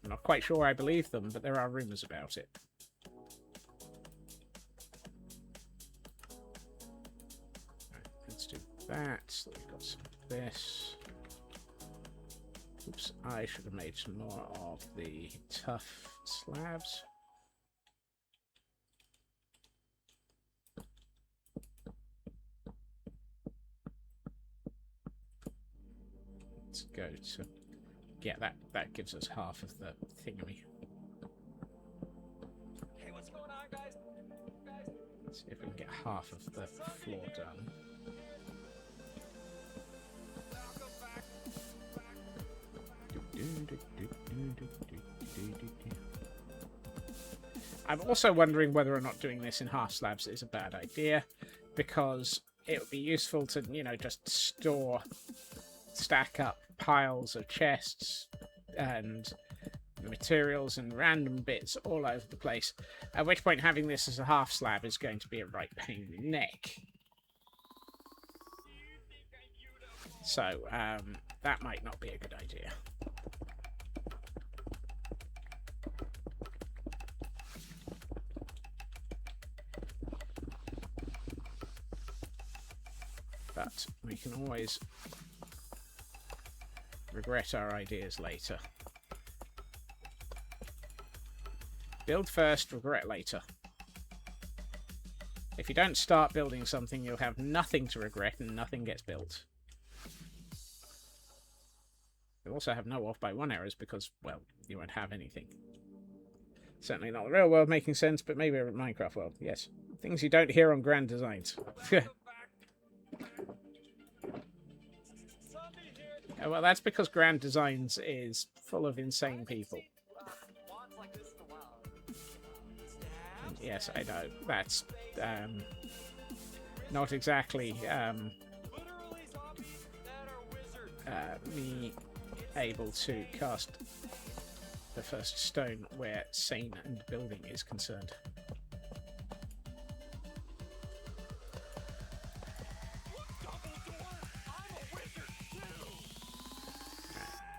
I'm not quite sure I believe them, but there are rumours about it. Right, let's do that. So we've got some of this. Oops, I should have made some more of the tough slabs. Let's go to... Yeah, that gives us half of the thingamy. Hey, what's going on, guys? Let's see if we can get half of the floor done. I'm also wondering whether or not doing this in half slabs is a bad idea, because it would be useful to, you know, just stack up piles of chests and materials and random bits all over the place, at which point having this as a half slab is going to be a right pain in the neck. So that might not be a good idea. But we can always regret our ideas later. Build first, regret later. If you don't start building something, you'll have nothing to regret and nothing gets built. You'll also have no off-by-1 errors because, well, you won't have anything. Certainly not the real world making sense, but maybe a Minecraft world, yes. Things you don't hear on Grand Designs. Well, that's because Grand Designs is full of insane people. And yes, I know. That's not exactly me able to cast the first stone where sane and building is concerned.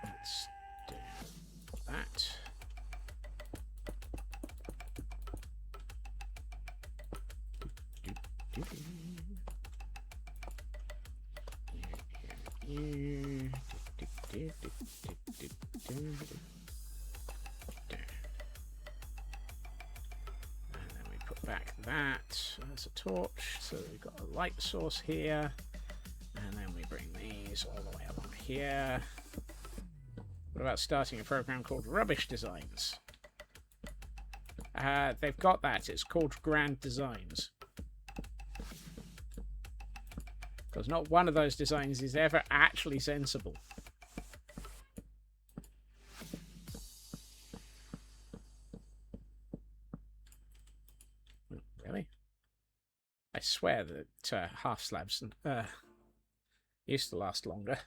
Let's do that. And then we put back that as a torch, so we've got a light source here, and then we bring these all the way along here. What about starting a program called Rubbish Designs? They've got that. It's called Grand Designs. Because not one of those designs is ever actually sensible. Really? I swear that half slabs used to last longer.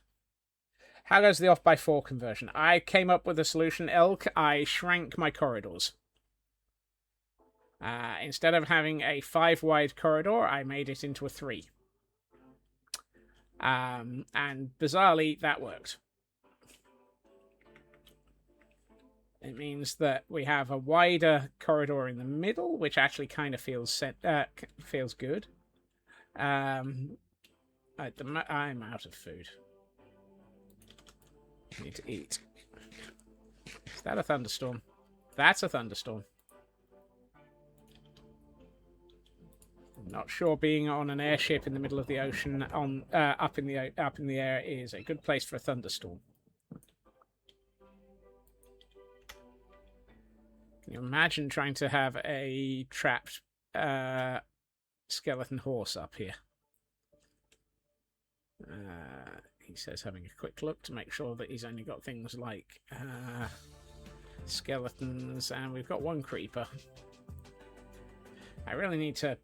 How goes the off-by-4 conversion? I came up with a solution, Elk. I shrank my corridors. Instead of having a 5-wide corridor, I made it into a 3. And bizarrely, that worked. It means that we have a wider corridor in the middle, which actually kind of feels good. I'm out of food. I need to eat. Is that a thunderstorm? That's a thunderstorm. Not sure being on an airship in the middle of the ocean up in the air is a good place for a thunderstorm. Can you imagine trying to have a trapped skeleton horse up here? He says having a quick look to make sure that he's only got things like skeletons, and we've got 1 creeper. I really need to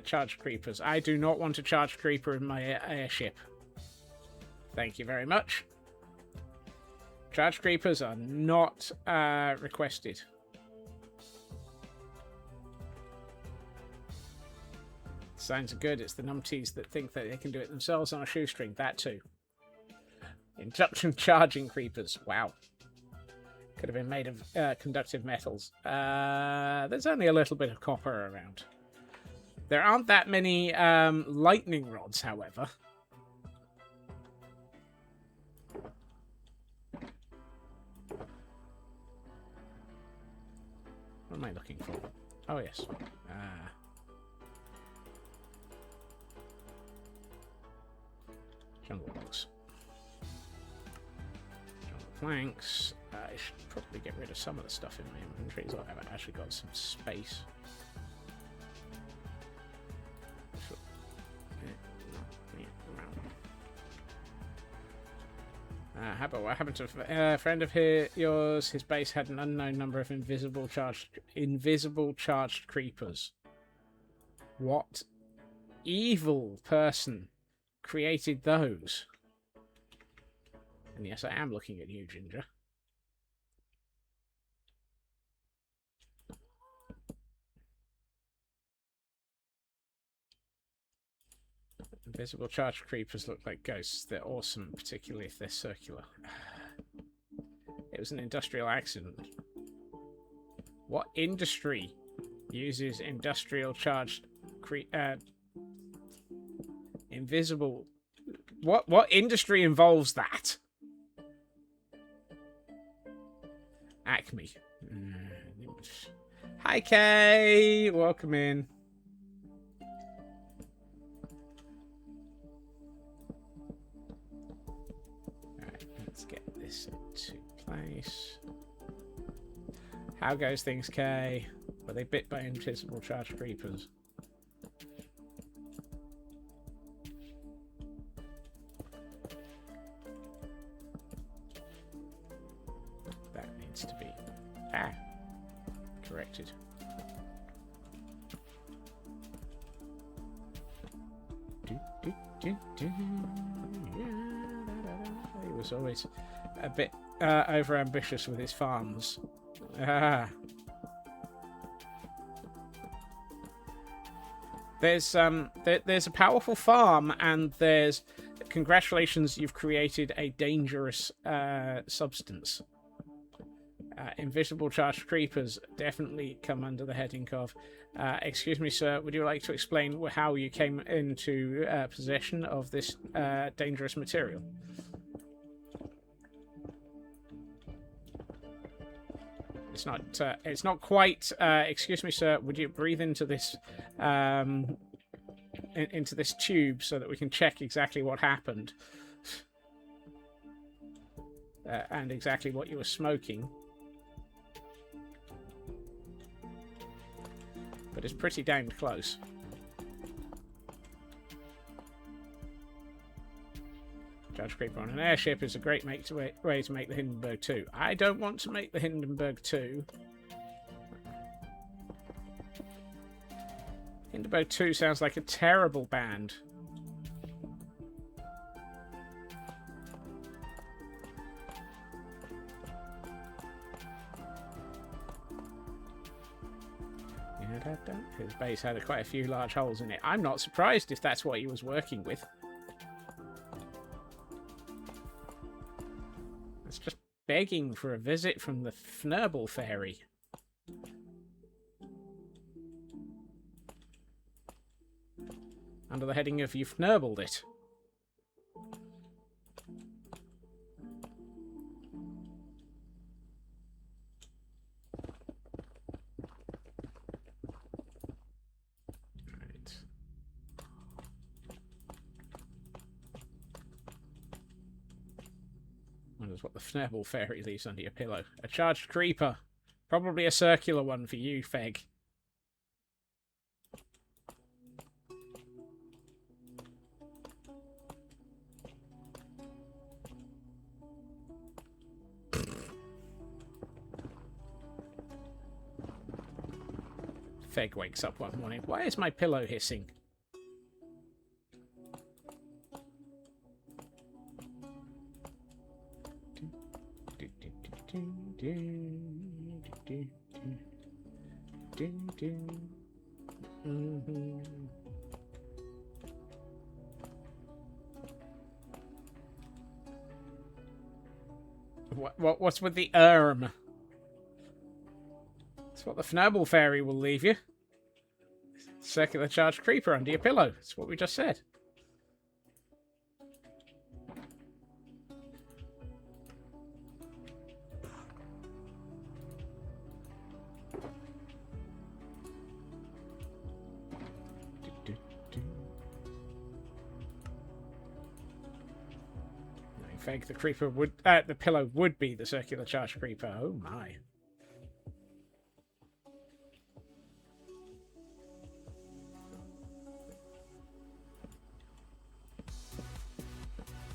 charge creepers. I do not want to charge creeper in my airship. Thank you very much. Charge creepers are not requested. Signs are good. It's the numpties that think that they can do it themselves on a shoestring. That too. Induction charging creepers. Wow. Could have been made of conductive metals. There's only a little bit of copper around. There aren't that many lightning rods, however. What am I looking for? Oh, yes. Jungle logs. Jungle planks. I should probably get rid of some of the stuff in my inventory, so I've actually got some space. How about what happened to a friend of yours? His base had an unknown number of invisible charged creepers. What evil person created those? And yes, I am looking at you, Ginger. Invisible charged creepers look like ghosts. They're awesome, particularly if they're circular. It was an industrial accident. What industry uses industrial charged invisible? What industry involves that? Acme. Hi, Kay. Welcome in. this into place. How goes things, Kay? Were they bit by invisible charge creepers? That needs to be corrected. He was always a bit over ambitious with his farms. There's a powerful farm, and there's congratulations, you've created a dangerous substance. Invisible charged creepers definitely come under the heading of excuse me, sir, would you like to explain how you came into possession of this dangerous material? It's not quite excuse me, sir, would you breathe into this into this tube so that we can check exactly what happened and exactly what you were smoking? But it's pretty damned close. Judge Creeper on an airship is a great way to make the Hindenburg 2. I don't want to make the Hindenburg 2. Hindenburg 2 sounds like a terrible band. His base had quite a few large holes in it. I'm not surprised if that's what he was working with. It's just begging for a visit from the Fnurble Fairy. Under the heading of "You've Fnurbled it." Wonders what the Fnurble Fairy leaves under your pillow. A charged creeper. Probably a circular one for you, Feg. Feg wakes up one morning. Why is my pillow hissing? What's with the That's what the Fnurble Fairy will leave you. Circular charged creeper under your pillow. That's what we just said. Feg, the creeper would, the pillow would be the circular charged creeper. Oh my.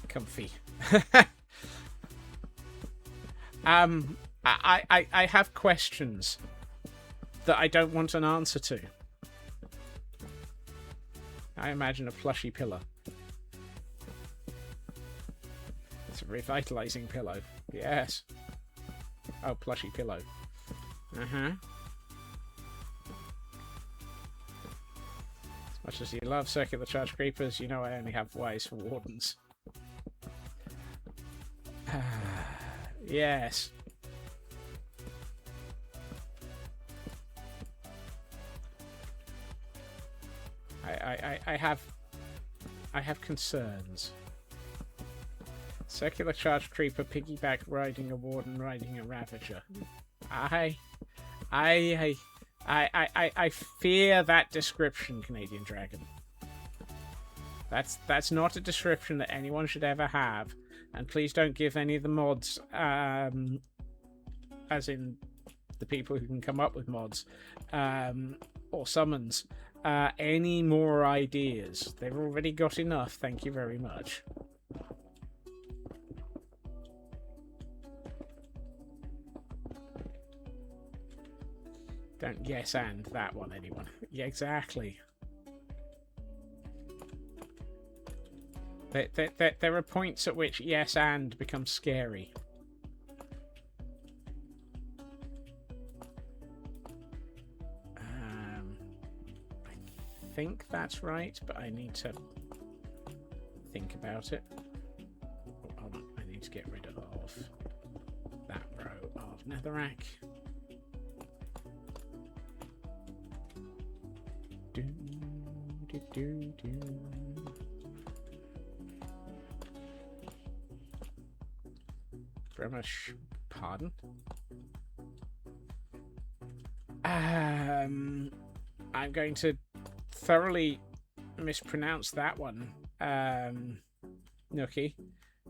Comfy. I have questions that I don't want an answer to. I imagine a plushy pillow. It's a revitalizing pillow. Yes. Oh, plushy pillow. Uh-huh. As much as you love circular charge creepers, you know I only have eyes for wardens. Yes. I have concerns. Circular charge creeper, piggyback riding a warden, riding a ravager. I fear that description, Canadian Dragon. That's not a description that anyone should ever have. And please don't give any of the mods, as in the people who can come up with mods, or summons, any more ideas. They've already got enough, thank you very much. Don't yes and that one, anyone. Yeah, exactly. There are points at which yes and becomes scary. I think that's right, but I need to think about it. Oh, hold on. I need to get rid of that row of netherrack. Bremish, pardon? I'm going to thoroughly mispronounce that one. Nookie.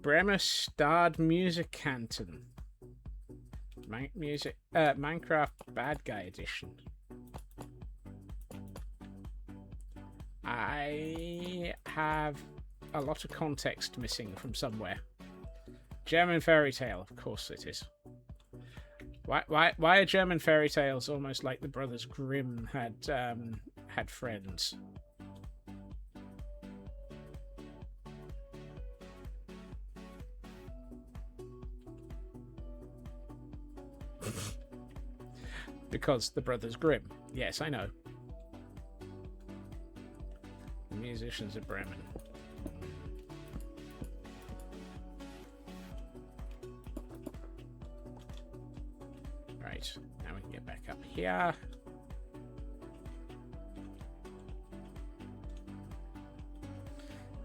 Bremer Stad Musikanten. Minecraft Bad Guy Edition. I have a lot of context missing from somewhere. German fairy tale, of course it is. Why are German fairy tales almost like the Brothers Grimm had friends? Because the Brothers Grimm. Yes, I know. The musicians of Bremen. Right, now we can get back up here.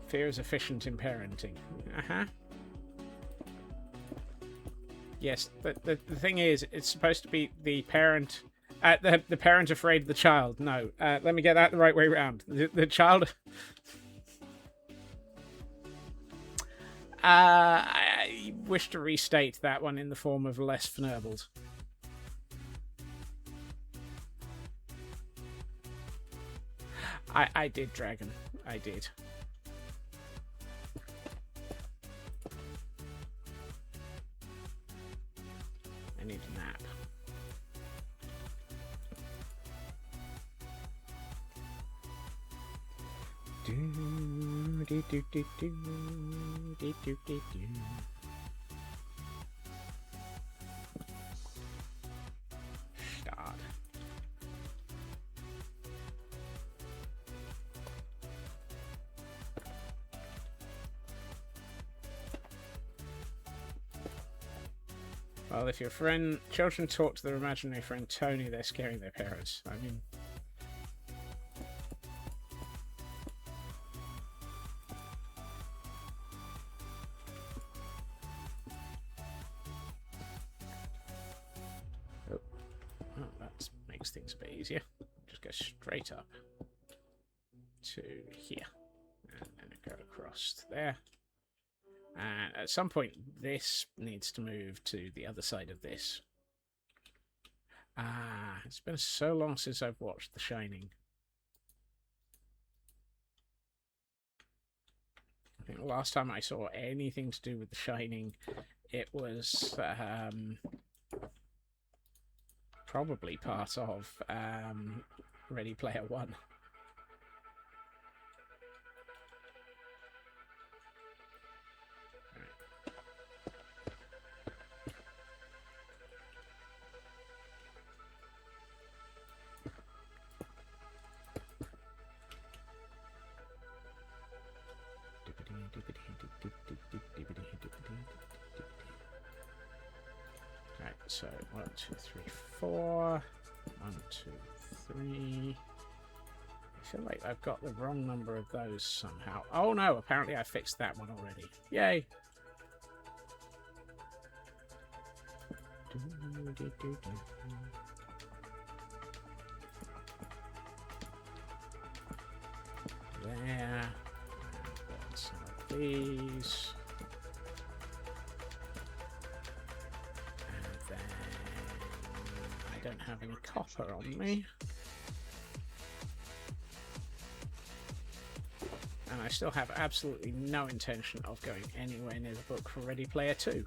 Fear is efficient in parenting. Yes, the thing is, it's supposed to be the parent, the parent afraid of the child. No, let me get that the right way around. The child. I wish to restate that one in the form of less Fnurbled. I did, Dragon. I did. I need a nap. Start. Well, if your children talk to their imaginary friend Tony, they're scaring their parents. I mean... Oh, that makes things a bit easier. Just go straight up to here. And then go across to there. And at some point, this needs to move to the other side of this. It's been so long since I've watched The Shining. I think the last time I saw anything to do with The Shining, it was probably part of Ready Player One. Right, so 1, 2, 3, 4. 1, 2, 3. I feel like I've got the wrong number of those somehow. Oh no, apparently I fixed that one already. Yay! There. please. And then I don't have any copper on me. And I still have absolutely no intention of going anywhere near the book for Ready Player 2.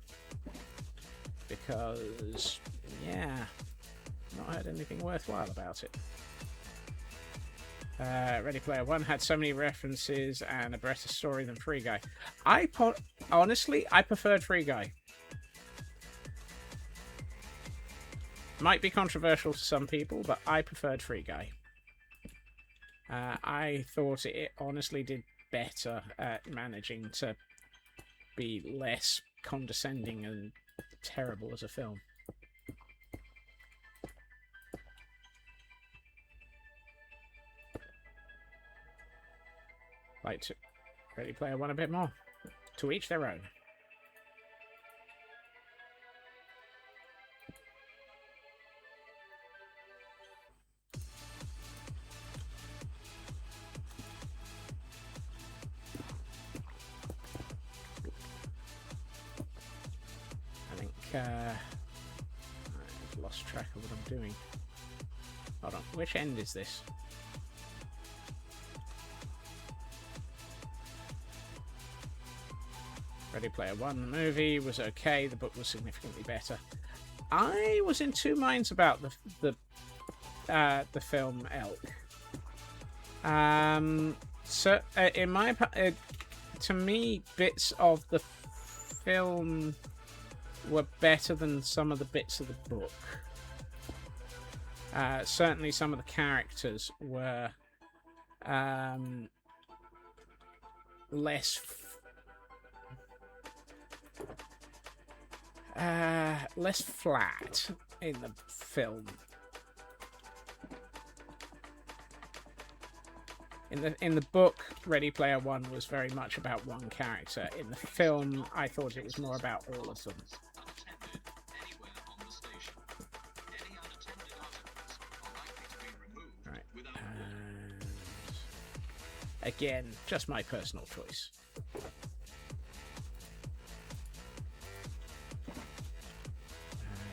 Because, yeah, not heard anything worthwhile about it. Ready Player 1 had so many references and a better story than Free Guy. Honestly, I preferred Free Guy. Might be controversial to some people, but I preferred Free Guy. I thought it honestly did better at managing to be less condescending and terrible as a film. Like to Ready Player 1 a bit more. To each their own. I think I've lost track of what I'm doing. Hold on, which end is this? Ready Player 1, the movie was okay, the book was significantly better. I was in two minds about the film Elk. So in my to me, bits of the film were better than some of the bits of the book. Certainly, some of the characters were less flat in the film. In the book, Ready Player 1 was very much about one character. In the film, I thought it was more about all of them. Right. And again, just my personal choice.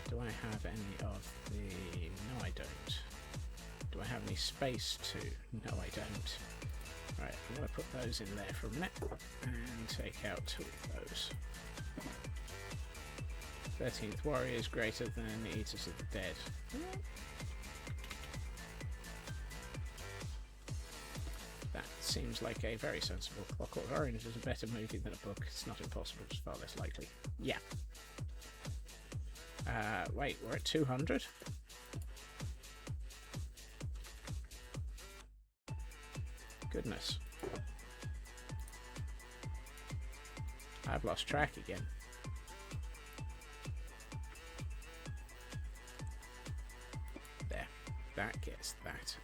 Do I have any of the... No, I don't. Do I have any space to? No, I don't. Right, I'm going to put those in there for a minute and take out two of those. 13th Warrior is greater than Eaters of the Dead. That seems like a very sensible. Clockwork Orange is a better movie than a book. It's not impossible, it's far less likely. Yeah. Wait, we're at 200? Goodness. I've lost track again. There. That gets that.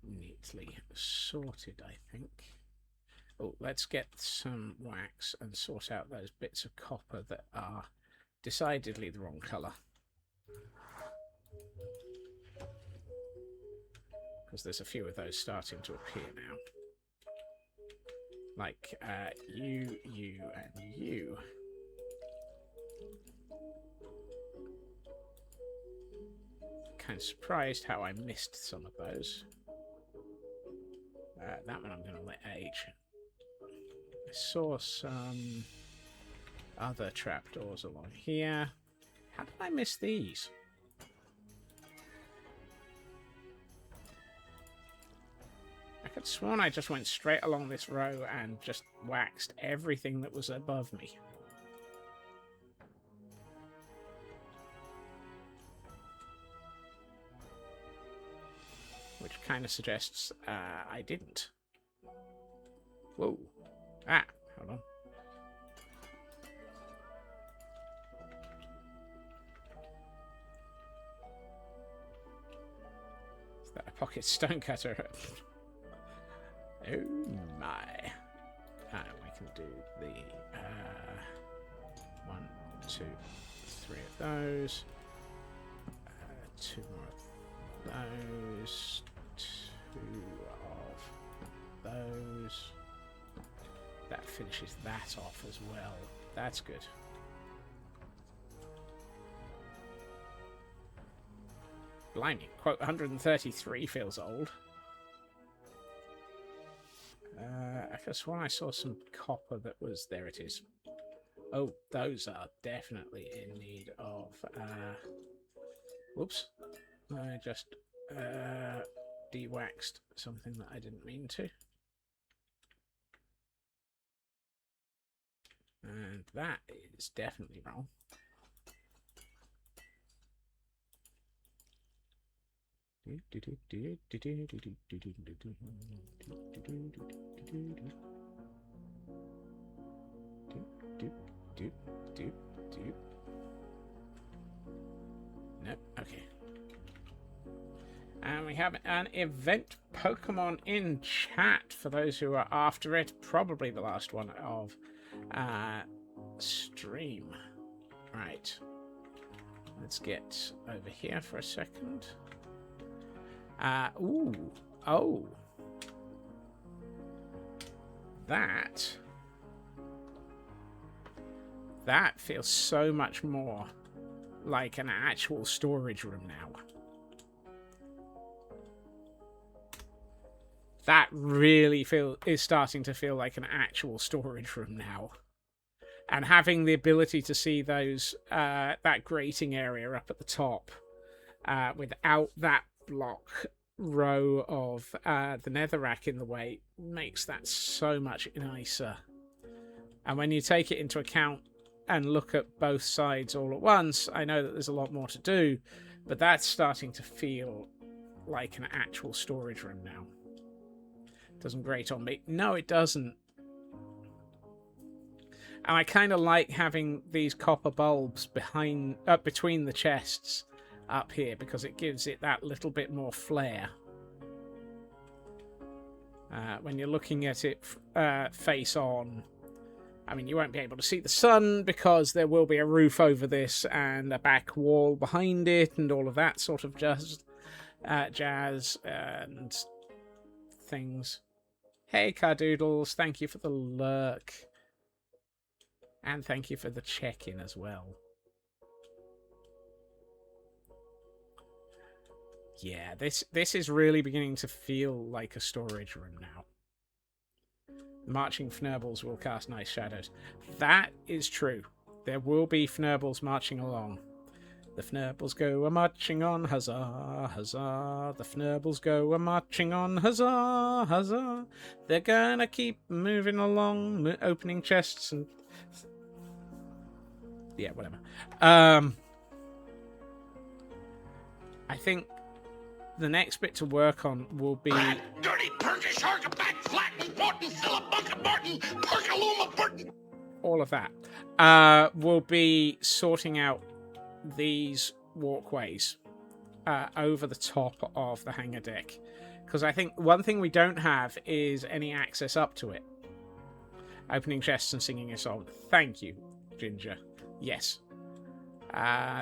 Neatly sorted, I think. Oh, let's get some wax and sort out those bits of copper that are decidedly the wrong colour. Because there's a few of those starting to appear now. Like, you, and you. Kind of surprised how I missed some of those. That one I'm going to let age. I saw some other trapdoors along here. How did I miss these? I could have sworn I just went straight along this row and just waxed everything that was above me. Which kind of suggests I didn't. Whoa. Ah, hold on. Is that a pocket stonecutter? Oh my. We can do the 1, 2, 3 of those. 2 more of those. 2 of those. That finishes that off as well. That's good. Blimey, quote 133 feels old. I could have sworn I saw some copper that was... There it is. Oh, those are definitely in need of... whoops. I just de-waxed something that I didn't mean to. And that is definitely wrong. No, okay. And we have an event Pokemon in chat for those who are after it. Probably the last one of stream. Right. Let's get over here for a second. Ooh. Oh. That feels so much more like an actual storage room now. That really is starting to feel like an actual storage room now. And having the ability to see those that grating area up at the top without that block row of the netherrack in the way makes that so much nicer. And when you take it into account and look at both sides all at once, I know that there's a lot more to do, but that's starting to feel like an actual storage room now. Doesn't grate on me. No, it doesn't. And I kind of like having these copper bulbs between the chests up here, because it gives it that little bit more flair. When you're looking at it face on, I mean, you won't be able to see the sun because there will be a roof over this and a back wall behind it and all of that sort of jazz and things. Hey, Cardoodles, thank you for the lurk. And thank you for the check-in as well. Yeah, this is really beginning to feel like a storage room now. Marching Fnurbles will cast nice shadows. That is true. There will be Fnurbles marching along. The Fnurbles go a-marching on, huzzah, huzzah. The Fnurbles go a-marching on, huzzah, huzzah. They're gonna keep moving along, opening chests and... Yeah, whatever. I think the next bit to work on will be... Dirty Persian shark, a back flat and Morton, Philip Martin, Perkaluma Burton. All of that. Will be sorting out these walkways over the top of the hangar deck. Because I think one thing we don't have is any access up to it. Opening chests and singing a song. Thank you, Ginger. Yes.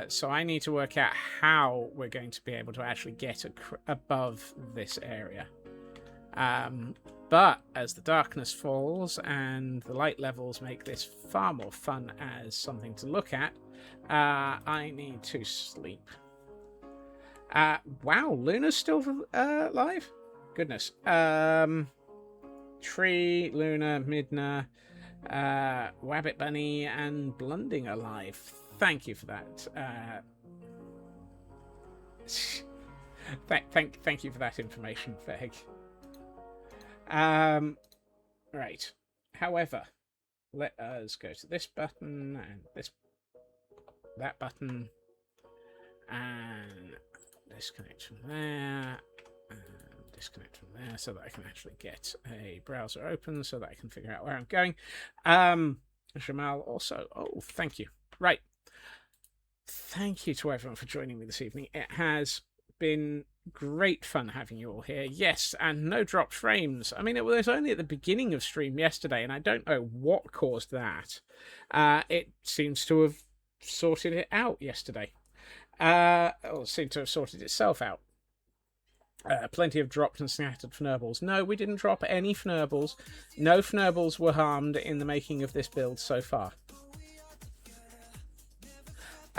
So I need to work out how we're going to be able to actually get above this area. But as the darkness falls and the light levels make this far more fun as something to look at, I need to sleep. Wow, Luna's still live? Goodness. Tree, Luna, Midna, Wabbit Bunny, and Blunding alive. Thank you for that. Thank you for that information, Feg. Right. However, let us go to this button and that button, and disconnect from there, and disconnect from there, so that I can actually get a browser open, so that I can figure out where I'm going. Jamal also. Oh, thank you. Right. Thank you to everyone for joining me this evening. It has been great fun having you all here. Yes, and no dropped frames. I mean, it was only at the beginning of stream yesterday, and I don't know what caused that. It seems to have sorted it out yesterday. Or seemed to have sorted itself out. Plenty of dropped and scattered fnurbles. No, we didn't drop any fnurbles. No fnurbles were harmed in the making of this build so far.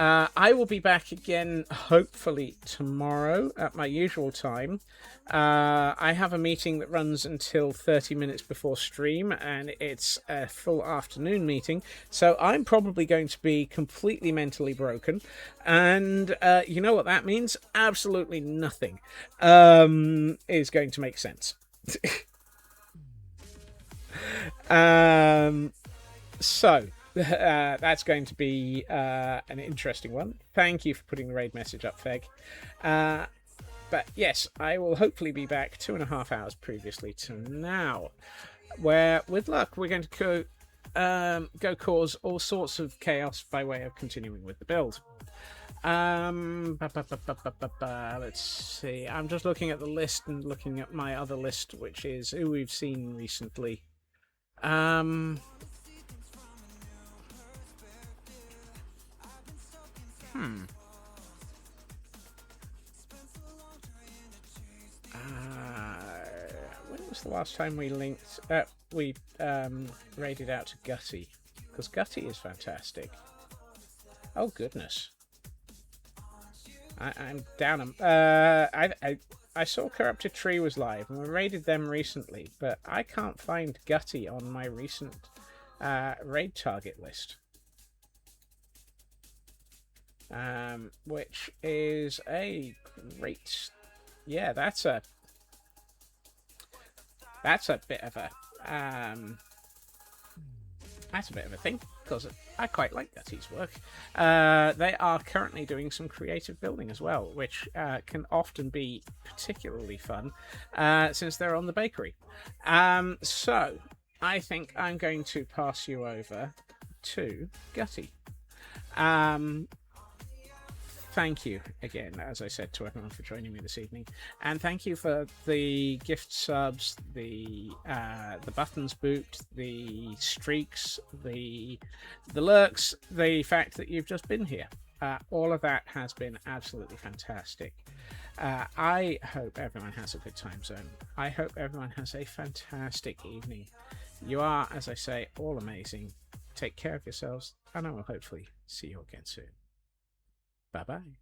I will be back again, hopefully, tomorrow at my usual time. I have a meeting that runs until 30 minutes before stream, and it's a full afternoon meeting, so I'm probably going to be completely mentally broken, and you know what that means? Absolutely nothing is going to make sense. So... that's going to be an interesting one. Thank you for putting the raid message up, Feg. But yes, I will hopefully be back 2.5 hours previously to now, where, with luck, we're going to go cause all sorts of chaos by way of continuing with the build. Let's see. I'm just looking at the list and looking at my other list, which is who we've seen recently. When was the last time we linked? We raided out to Gutty, because Gutty is fantastic. Oh goodness, I'm down. I saw Corrupted Tree was live, and we raided them recently, but I can't find Gutty on my recent raid target list. Which is a great, yeah, that's a bit of a thing, because I quite like Gutty's work. They are currently doing some creative building as well, which can often be particularly fun since they're on the bakery. So I think I'm going to pass you over to Gutty. Thank you again, as I said, to everyone for joining me this evening, and thank you for the gift subs, the buttons boot, the streaks, the lurks, the fact that you've just been here. All of that has been absolutely fantastic. I hope everyone has a good time zone. I hope everyone has a fantastic evening. You are, as I say, all amazing. Take care of yourselves, and I will hopefully see you again soon. Bye-bye.